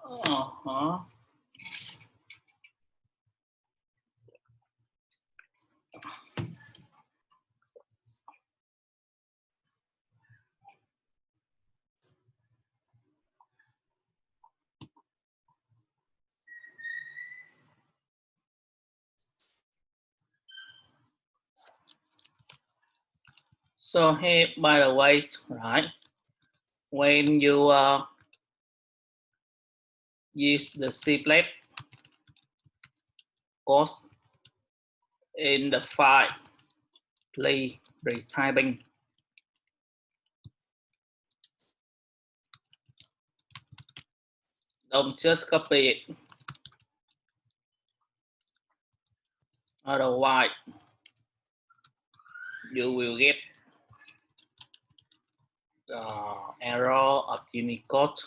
Uh-huh. So here, by the way, right, when you use the C plate cost in the file, please retyping. Don't just copy it. Otherwise, you will get the error of Unicode.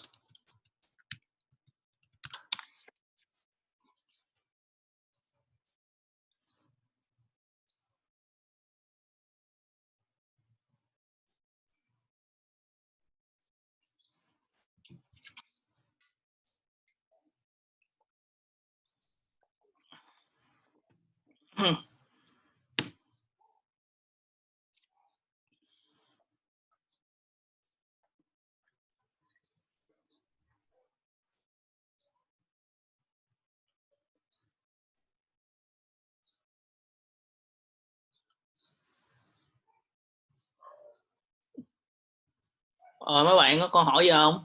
Mấy bạn có câu hỏi gì không?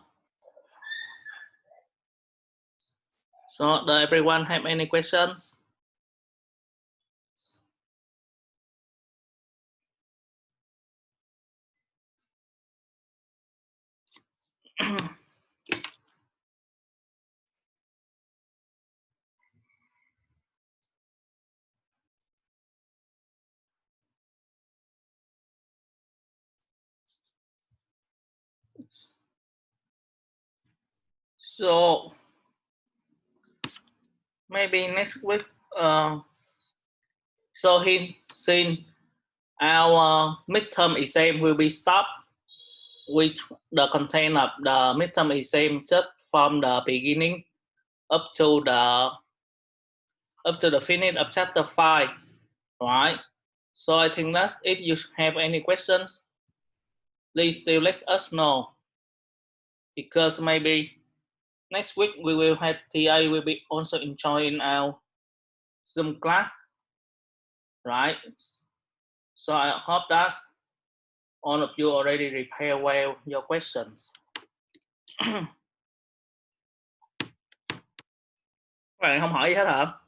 So, does everyone have any questions? So, maybe next week, so since our midterm exam will be stopped, with the content of the midterm exam just from the beginning up to the finish of chapter 5, right? So I think that if you have any questions, please still let us know, because maybe next week we will have TA will be also enjoying our Zoom class, right? So I hope that all of you already prepare well your questions. Bạn không hỏi gì hết hả?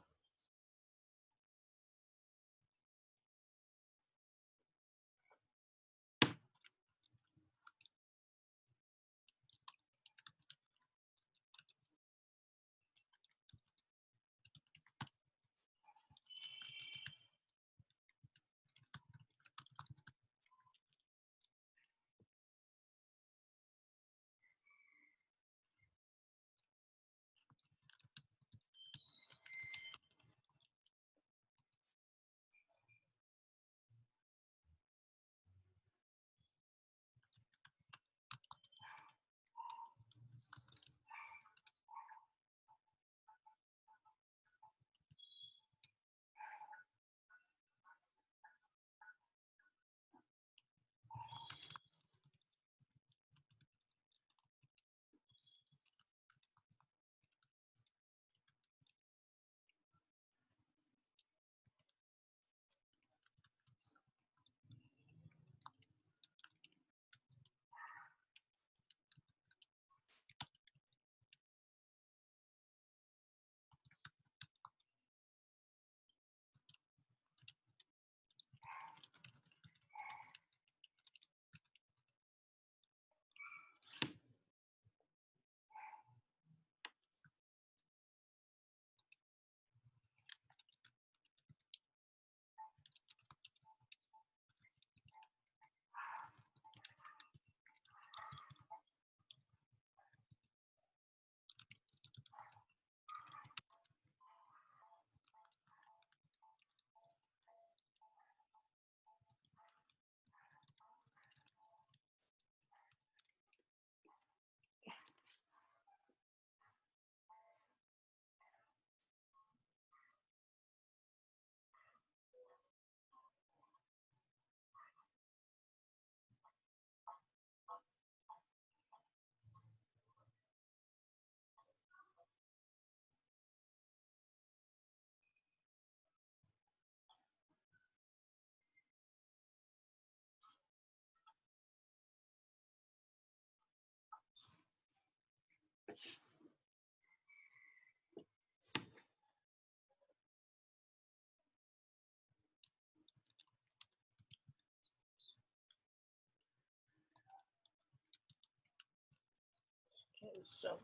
So,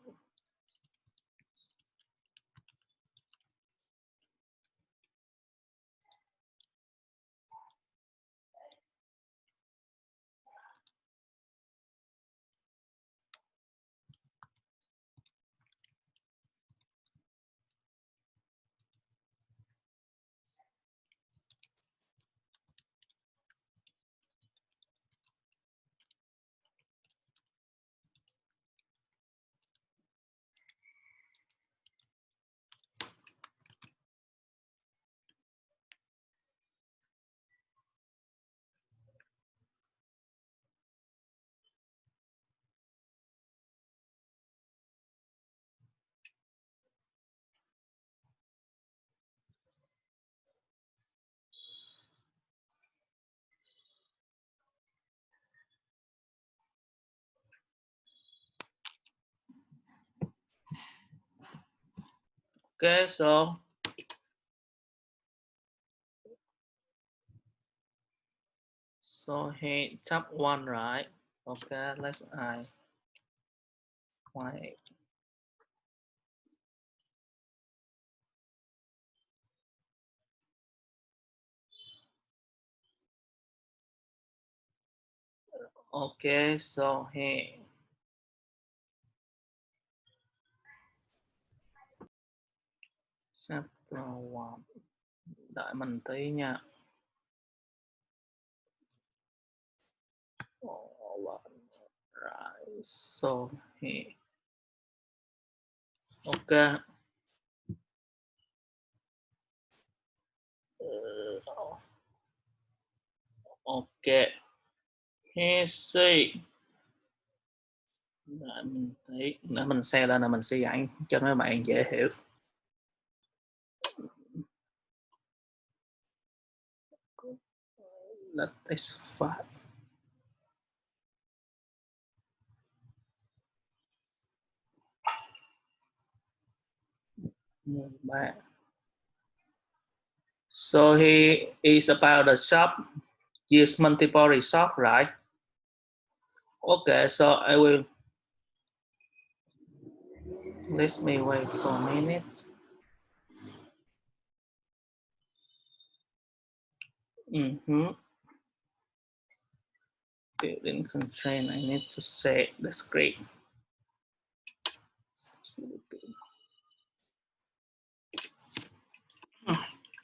okay, so he top one, right? Okay, let's I why. Okay, so he chapter one. Đợi mình tí nha. Right, so he okay. Okay. He see. Đợi mình tí. Để mình share lên là mình sẽ giải cho mấy bạn dễ hiểu. Let this file. Back. So he is about the shop. Use multiple resource, right? Okay, so I will let me wait for a minute. Building constraint. I need to set the screen.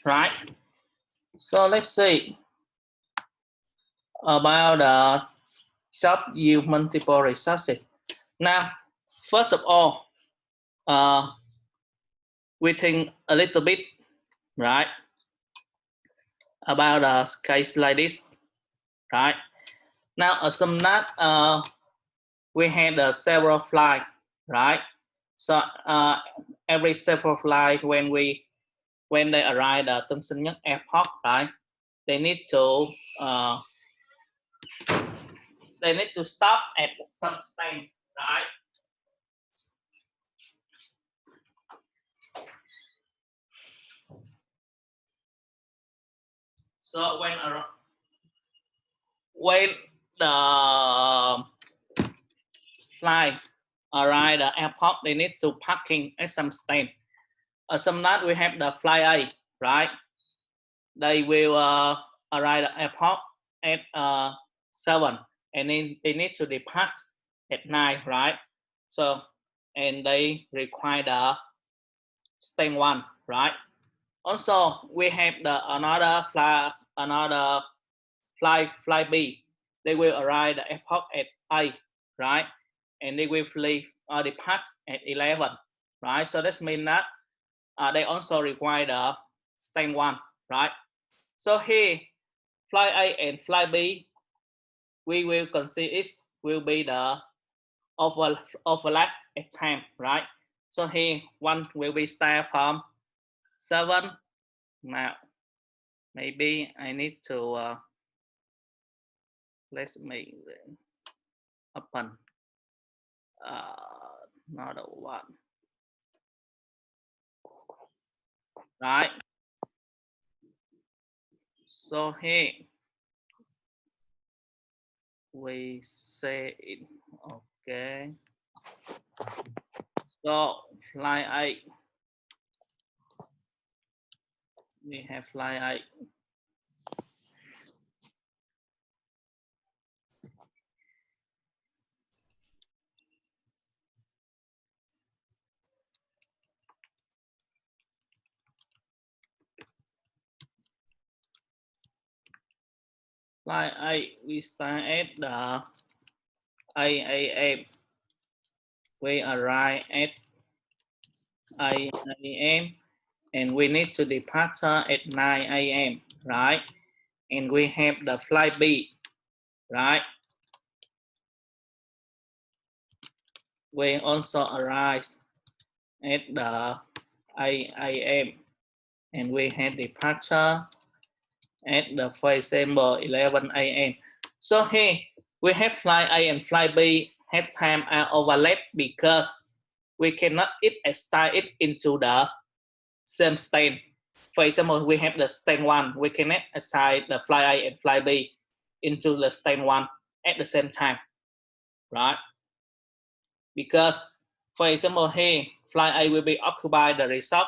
Right. So let's see about the shop use multiple resources. Now, first of all, we think a little bit, right, about a case like this, right? Now, assume that we had several flights, right? So every several flight when they arrive at Tân Sơn Nhất Airport, right? They need to stop at some station, right? So when the flight arrive at the airport, they need to parking at some station. Some night we have the flight A, right? They will arrive at the airport at 7, and then they need to depart at 9, right? So, and they require the station 1, right? Also, we have another flight B. They will arrive at the airport at 8, right? And they will leave or depart at 11, right? So that means that they also require the station 1, right? So here, flight A and flight B, we will consider it will be the overlap at time, right? So here, one will be start from 7. Now, maybe I need to let me open another one, right? So here we say it, okay. So flight A, we have flight A. Flight A, we start at the AAM. We arrive at AAM and we need to depart at 9 a.m. right? And we have the flight B, right? We also arrive at the 8 a.m. and we had departure at the, for example, 11 a.m. So here we have flight A and flight B have time are overlap because we cannot assign it into the same stand. For example, we have the stand 1, we cannot assign the flight A and flight B into the stand 1 at the same time, right? Because, for example, here, flight A will be occupied the resort,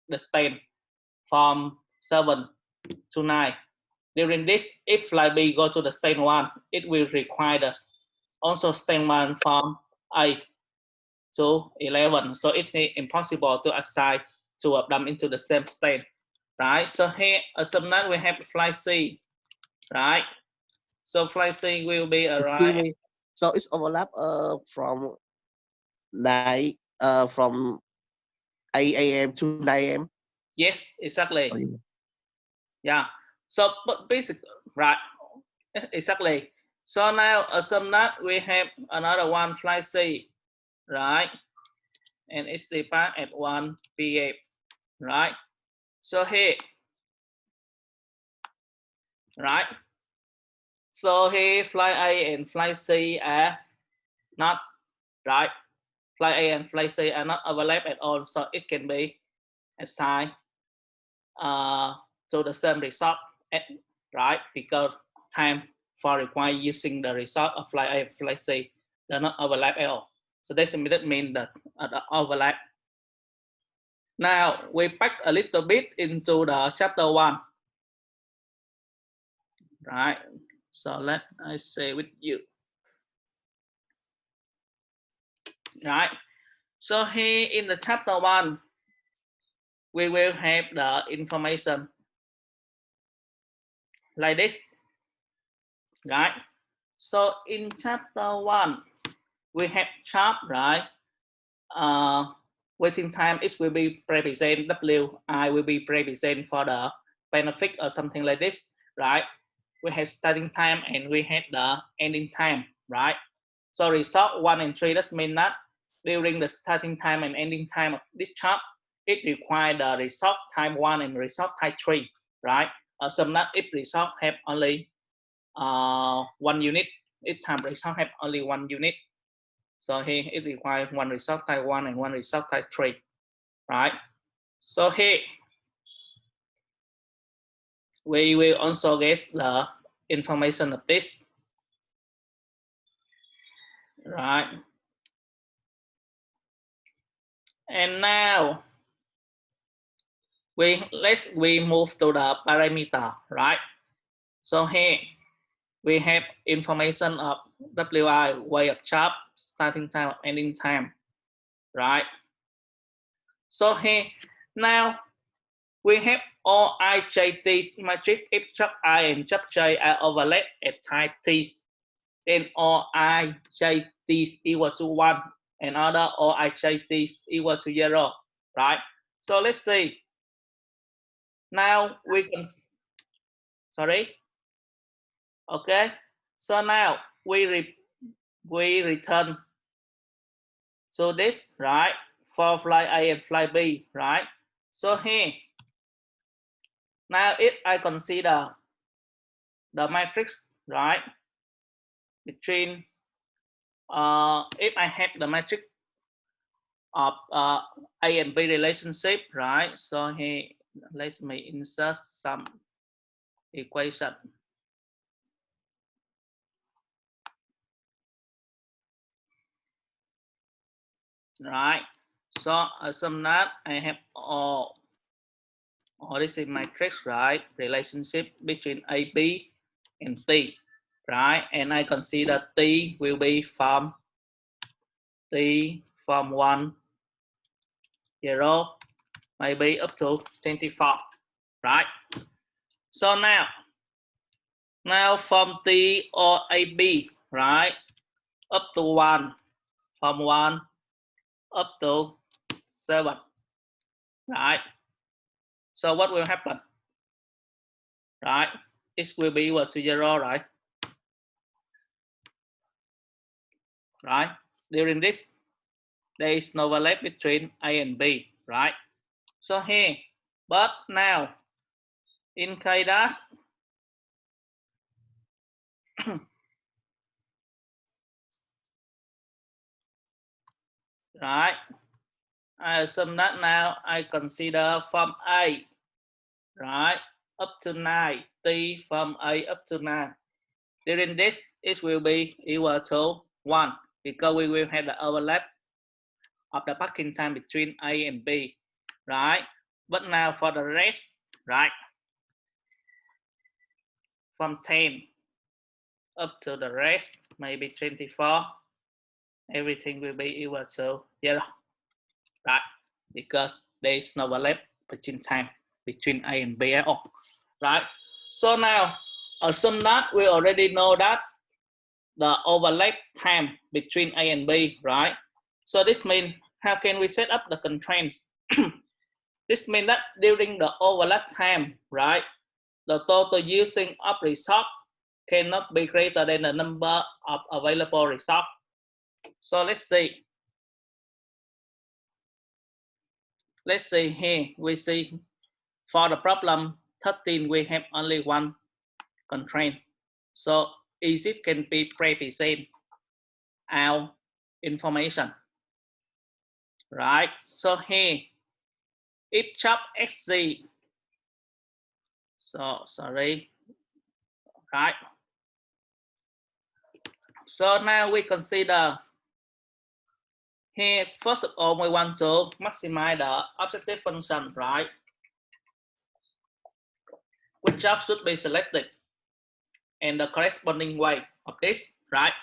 the stand from 7 to 9. During this, if flight B go to the stand 1, it will require the also stand 1 from 8 to 11. So it's impossible to assign two of them into the same stand, right? So here, assume that we have flight C, right? So flight C will be arrived. So it's overlap from 9 from 8 a.m. to 9 a.m. Yes, exactly. Oh, yeah. Yeah. So but basically, right? Exactly. So now assume that we have another one flight C, right? And it's depart at 1 p.m. right? So here, right? So here flight A and flight C are not right. Flight A and flight C are not overlap at all, so it can be assigned to the same result, right? Because time for required using the result of flight A and flight C do not overlap at all. So this means that the overlap. Now we back a little bit into the chapter 1, right? So let I say with you, right? So here in the chapter 1, we will have the information like this, right? So in chapter 1, we have chart, right? Waiting time it will be represent WI will be represent for the benefit or something like this, right? We have starting time and we have the ending time, right? So result 1 and 3, that means that during the starting time and ending time of this chart, it requires the result time 1 and result time 3, right? Some that if result have only 1 unit, if time result have only 1 unit. So here it requires 1 result type 1 and 1 result type 3, right? So here we will also get the information of this, right? And now we move to the parameter, right? So here we have information of WI, way of chart, starting time, ending time, right? So here now we have all IJT matrix if chart I and chart J are overlap at time T, then all IJT equal to 1 and other all IJT equal to 0, right? So let's see. Now we can, sorry. Okay. So now we return to this, right? For flight A and flight B, right? So here, now if I consider the matrix, right? Between, if I have the matrix of A and B relationship, right? So here, let me insert some equation. right? So assume that I have all this is matrix, right? Relationship between A, B, and T, right? And I consider T will be from 1, 0, maybe up to 24, right? So now from T or AB, right? Up to 1, from 1 up to 7, right? So what will happen, right? X will be equal to 0, right? Right? During this, there is no overlap between A and B, right? So here, but now in K dash, right? I assume that now I consider from A, right, up to 9, T from A up to 9. During this, it will be equal to 1 because we will have the overlap of the passing time between A and B, right? But now for the rest, right, from 10 up to the rest, maybe 24, everything will be equal to 0, right? Because there is no overlap between time between A and B at all, right? So now, assume that we already know that the overlap time between A and B, right? So this means, how can we set up the constraints? This means that during the overlap time, right, the total using of resource cannot be greater than the number of available resource. So let's see. Let's see here, we see for the problem 13, we have only one constraint. So exit can be represent our information, right? So here, if chop xz, so sorry, right? So now we consider here, first of all, we want to maximize the objective function, right? Which job should be selected and the corresponding way of this, right?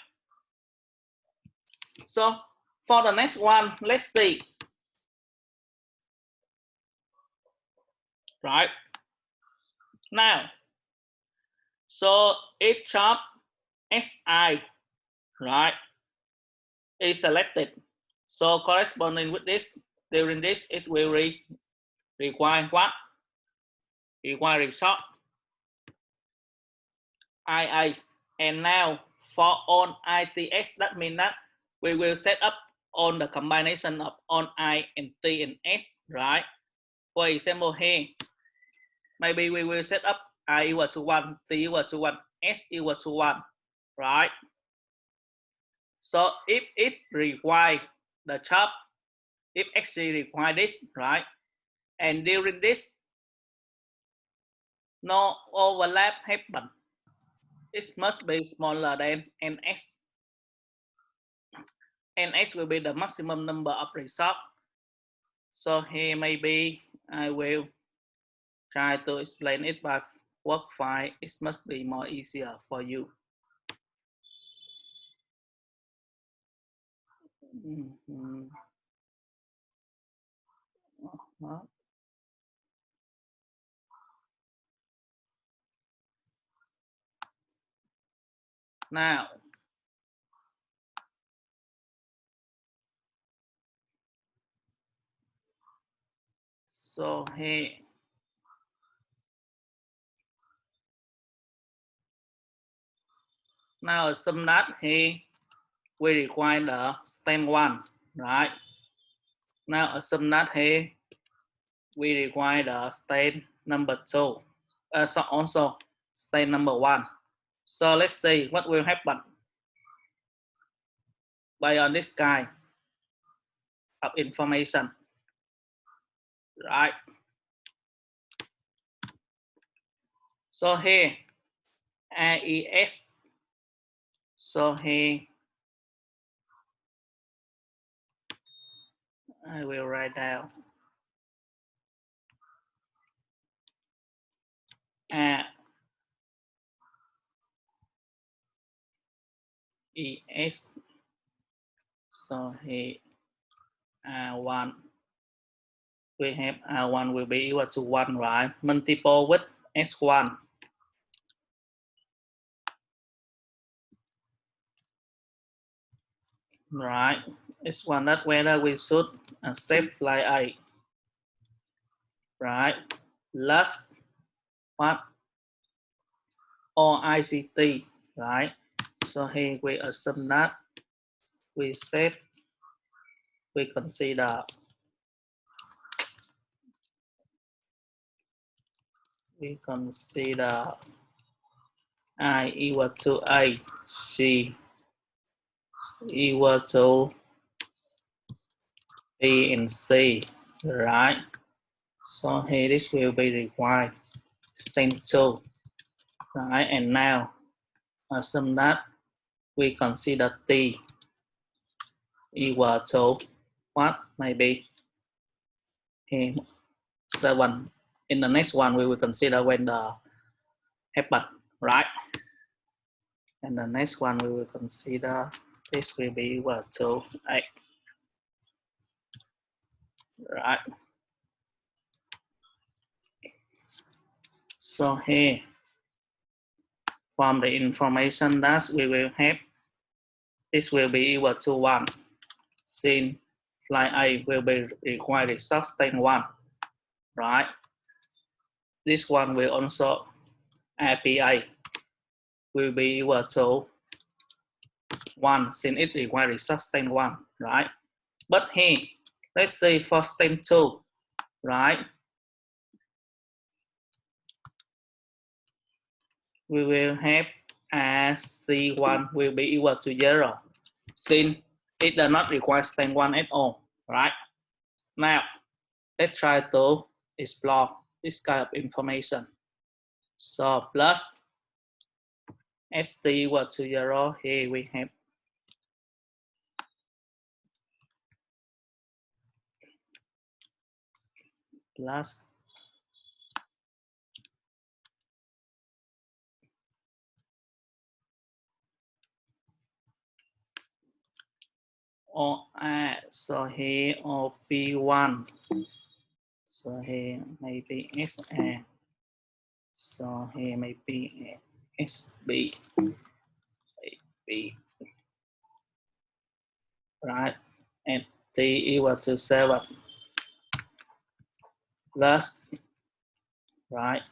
So for the next one, let's see, right? Now, so if job xi, right, is selected, so corresponding with this, during this, it will require what? Require result IA. And now for on ITX, that means that we will set up on the combination of on I and T and S, right? For example here, maybe we will set up I equal to 1, T equal to 1, S equal to 1, right? So if it require the chop, if XG require this, right? And during this, no overlap happen. It must be smaller than NX. NX will be the maximum number of resources. So here maybe I will try to explain it by work file. It must be more easier for you. Now, so here, now assume that here we require the stem 1, right? Now assume that here we require the stem number 2. So also stem number 1. So let's see what will happen by on this kind of information, right? So here AES, so here I will write down A E S. So here R1, we have R1 will be equal to 1, right? Multiple with S1. Right, S1, that whether we should accept like A. Right, last what? Or ICT, right? So here we assume that we set, we consider I equal to A, C equal to B and C, right? So here this will be required. Stem 2, right? And now assume that we consider T equal to what? Maybe here 7. In the next one, we will consider when the happen, right? And the next one we will consider this will be equal to 8, right? So here, from the information that we will have, this will be equal to 1. Since line A will be required to sustain 1, right? This one will also APA will be equal to 1 since it requires to sustain 1, right? But here, let's say for stem 2, right? We will have AC1 will be equal to 0 since it does not require stem 1 at all, right? Now, let's try to explore this kind of information. So plus ST equal to 0, here we have plus OA, so here OP1, so here maybe SA, so here maybe SB, B, right? And T equal to 7 plus, right?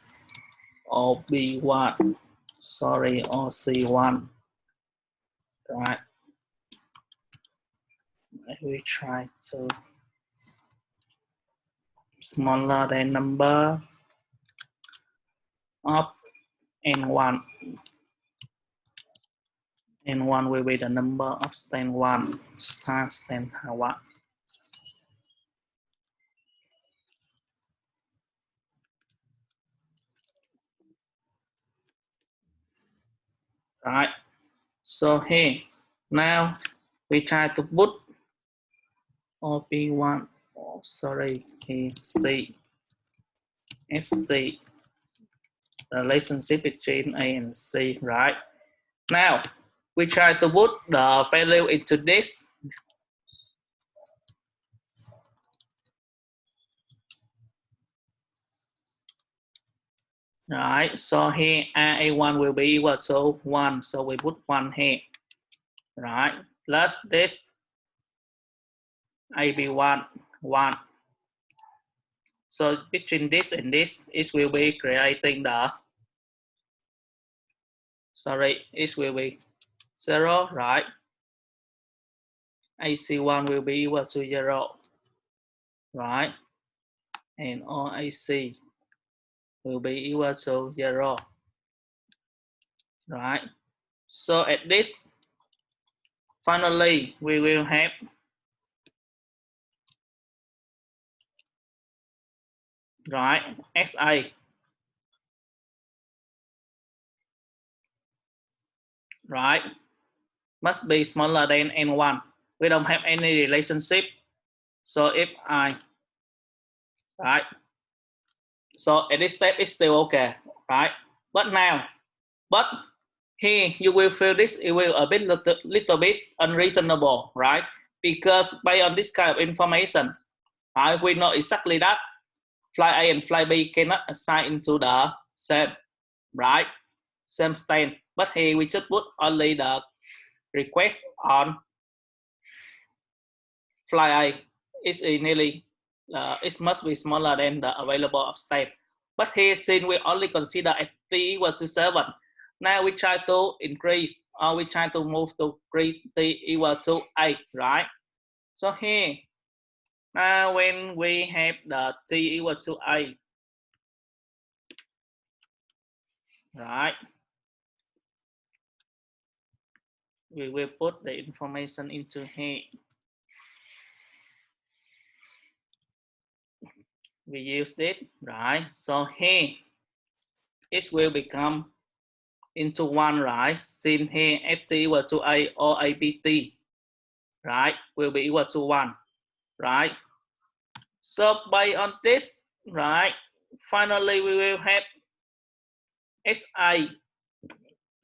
OB1, sorry, OC1, right? We try to smaller than number of N1. N1 will be the number of stand 1 times stand 1. Right. So here, now we try to put OP1, oh, sorry, here C, SC, relationship between A and C, right? Now, we try to put the value into this. Right, so here A1 will be equal to 1, so we put 1 here. Right, plus this AB1, 1. So between this and this, it will be creating the, sorry, it will be 0, right? AC1 will be equal to 0, right? And OAC will be equal to 0, right? So at this, finally, we will have right SA, right? Must be smaller than N1. We don't have any relationship. So if I, right? So at this step it's still okay, right? But now, but here you will feel this, it will a bit little bit unreasonable, right? Because based on this kind of information, right, we know exactly that fly A and fly B cannot assign into the same, right? Same stand. But here we just put only the request on fly A is nearly it must be smaller than the available of state. But here since we only consider at t equal to 7, now we try to increase or we try to move to increase t equal to 8, right? So here now when we have the t equal to 8, right? We will put the information into here. We use it, right? So here it will become into 1, right? Since here ft equal to a or apt, right, will be equal to 1, right? So based on this, right, finally we will have si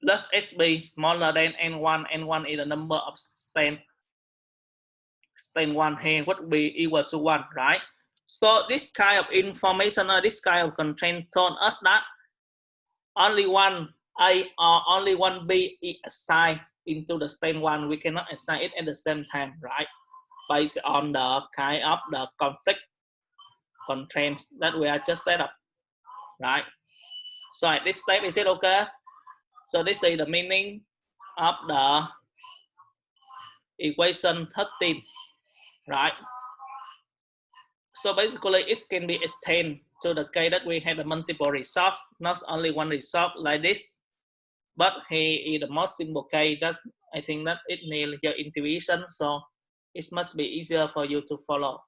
plus sb smaller than n1. N1 is the number of stand 1 here would be equal to 1, right? So this kind of information or this kind of constraint told us that only one A or only one B is assigned into the stand 1. We cannot assign it at the same time, right? Based on the kind of the conflict constraints that we are just set up, right? So at this step, is it okay? So this is the meaning of the equation 13, right? So basically, it can be attained to the case that we have the multiple results, not only one result like this, but here is the most simple case that I think that it needs your intuition, so it must be easier for you to follow.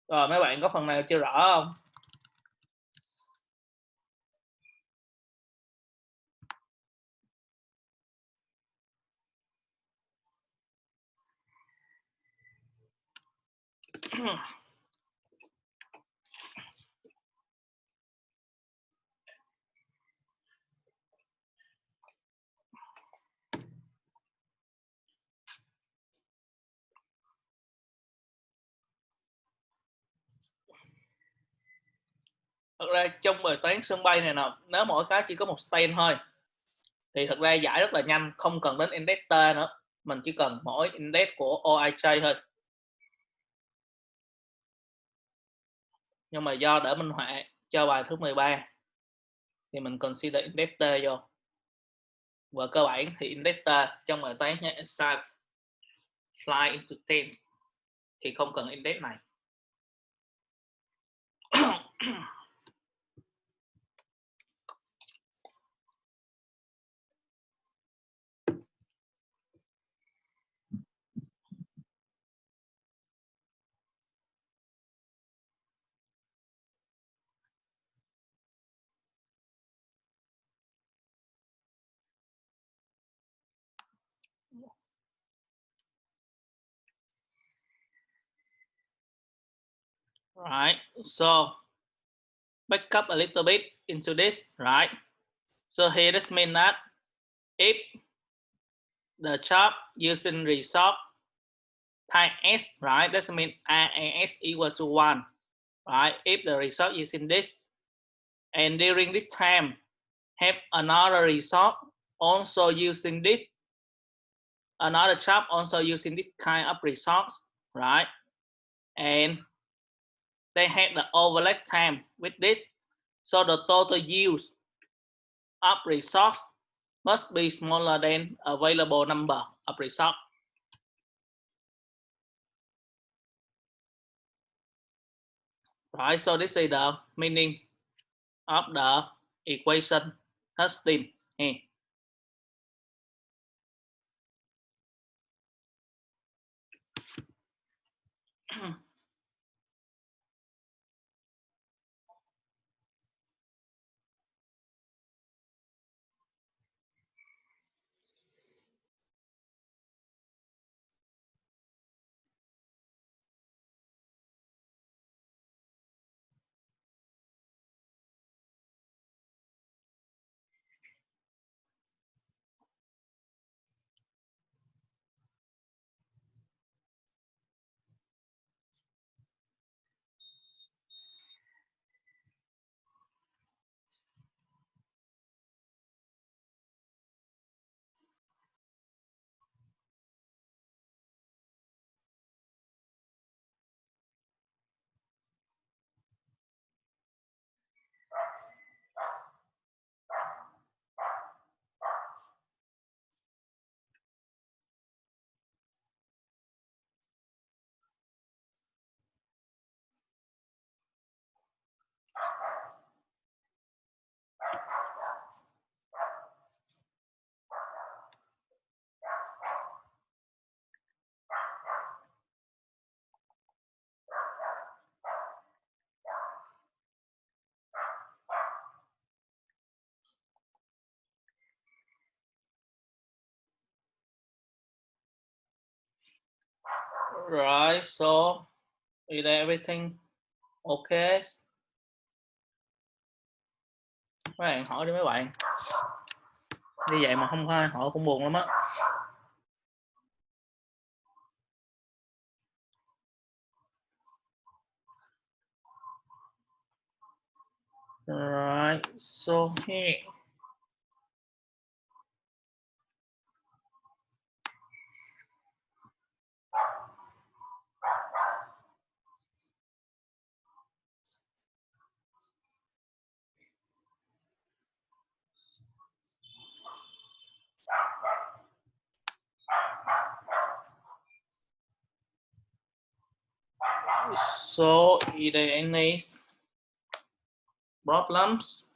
Rồi mấy bạn có phần nào chưa rõ không? Thật ra trong bài toán sân bay này nè, nếu mỗi cái chỉ có một stand thôi thì thật ra giải rất là nhanh, không cần đến index T nữa, mình chỉ cần mỗi index của OIJ thôi. Nhưng mà do đỡ minh họa cho bài thứ 13 thì mình consider index T vô. Và cơ bản thì index T trong bài toán assign fly into tens thì không cần index này. Right, so back up a little bit into this, right? So here this means that if the chart using result type S, right, that means AS equal to 1, right? If the result using this and during this time have another result also using this, another chart also using this kind of results, right? And they have the overlap time with this, so the total use of results must be smaller than available number of results. Right, so this is the meaning of the equation 13 here. Right, so is everything okay? Mấy bạn hỏi đi mấy bạn. Như vậy mà không có ai hỏi cũng buồn lắm á. Right, so here. So is there any problems?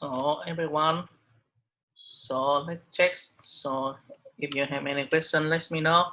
So everyone, so let's check. So if you have any question, let me know.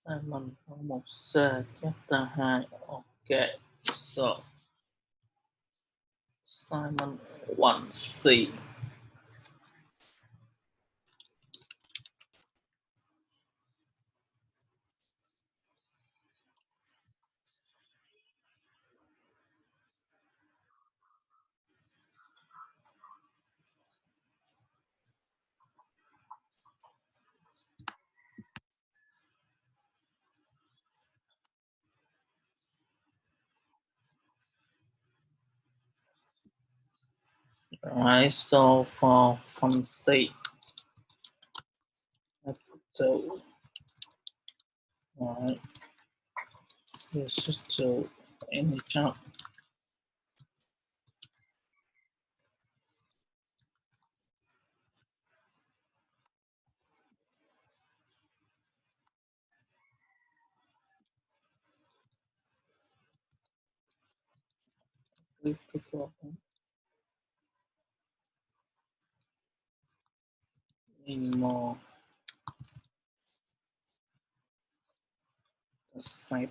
Simon 1C, chapter 2. Okay, so Simon 1C. Right, so for from C, let's do, right, you should do any jump. Critical, need more site.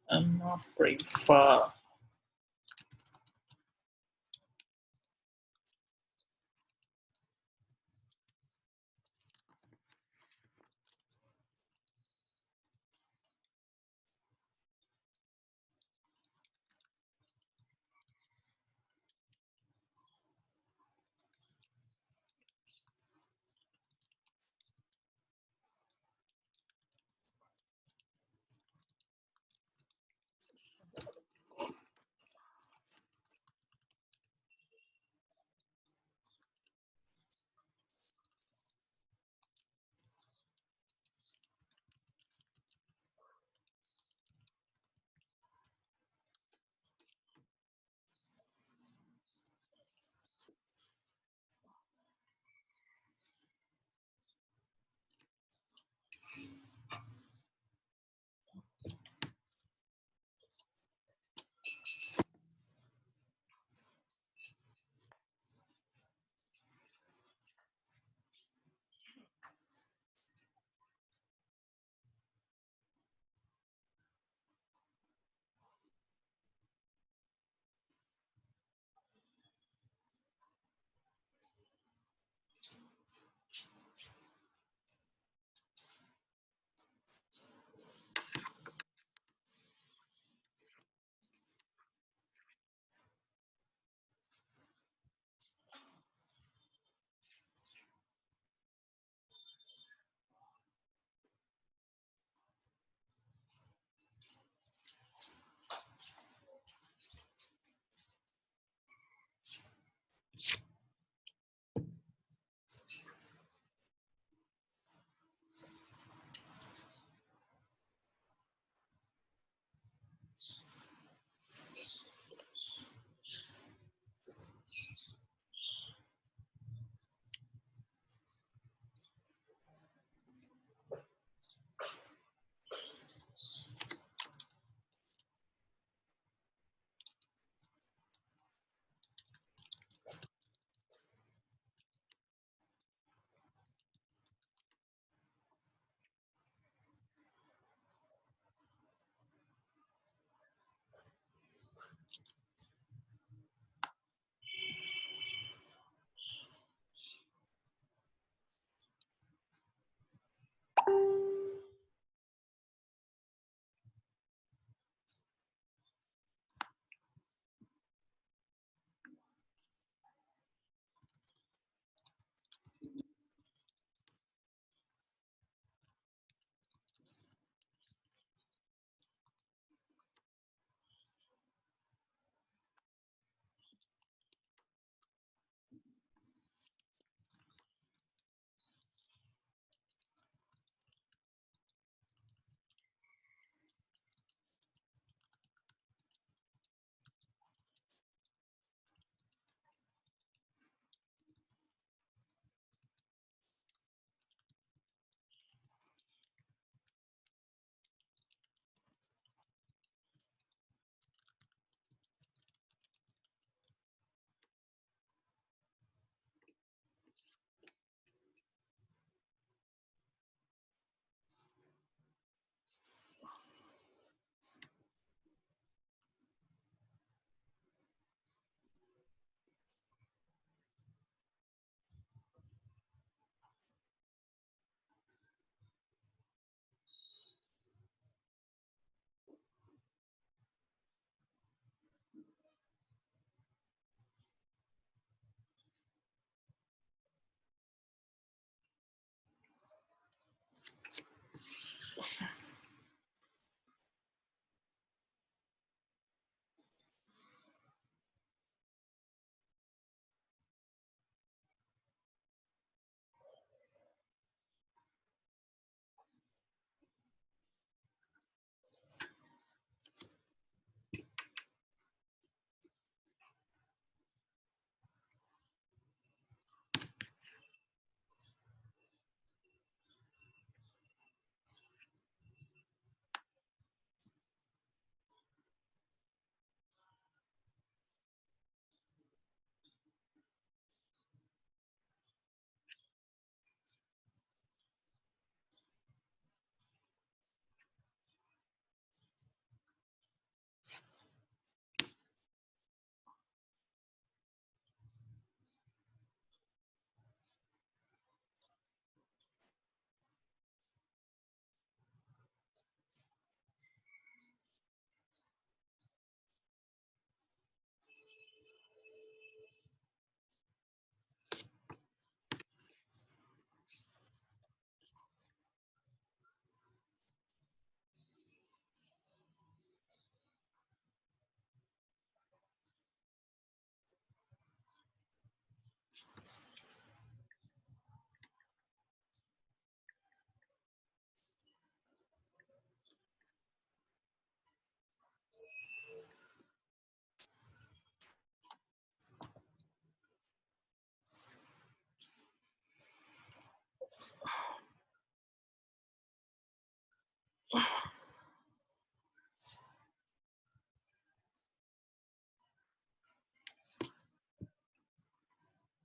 I'm not prefer.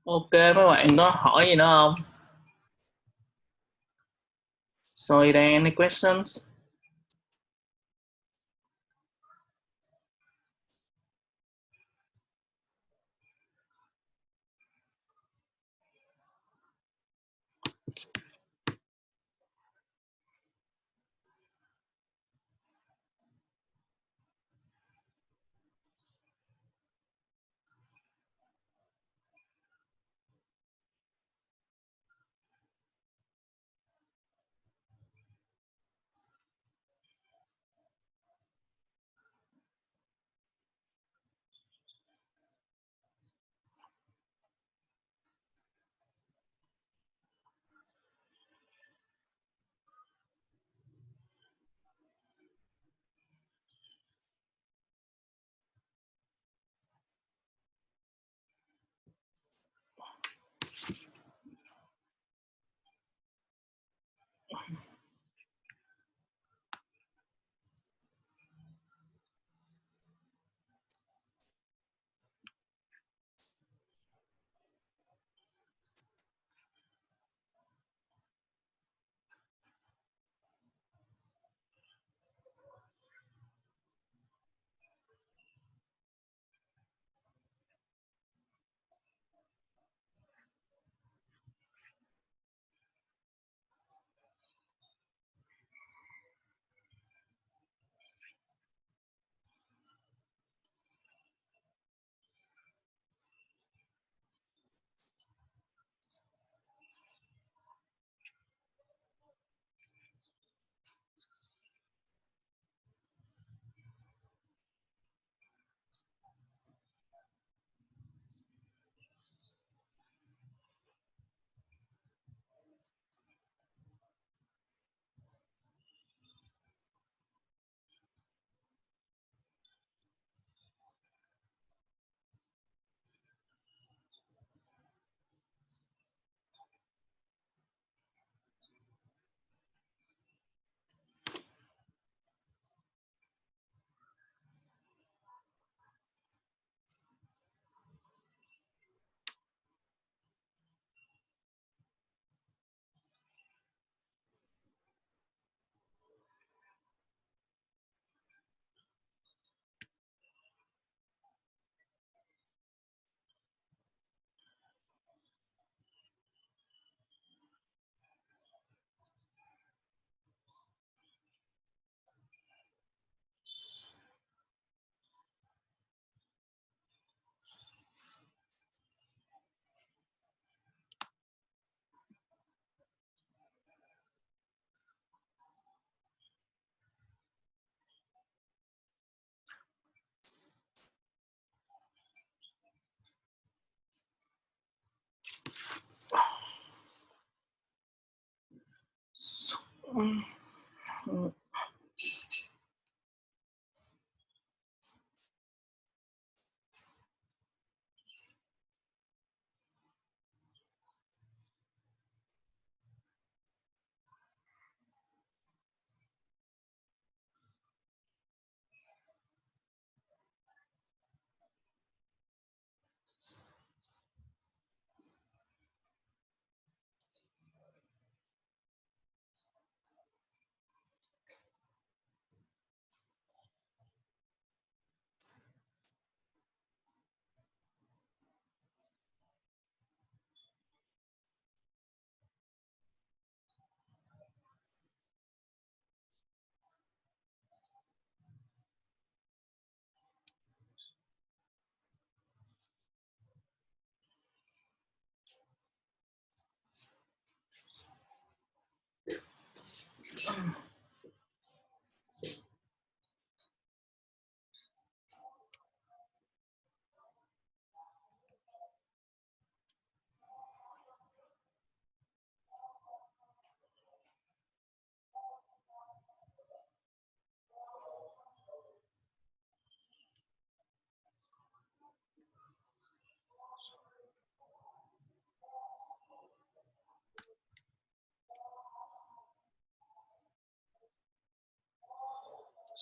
Ok, mấy bạn có hỏi gì nữa không? So, is there any questions?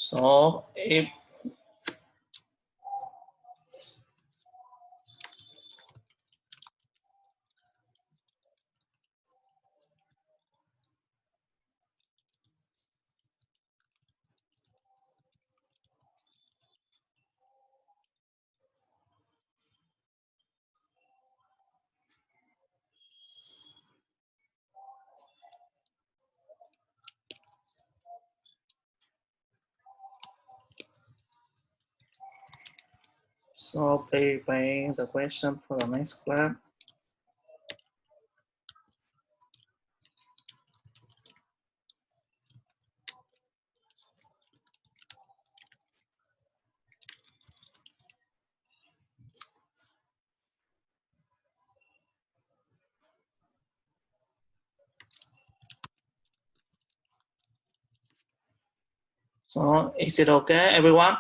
So, if So prepare the question for the next class. So is it okay, everyone?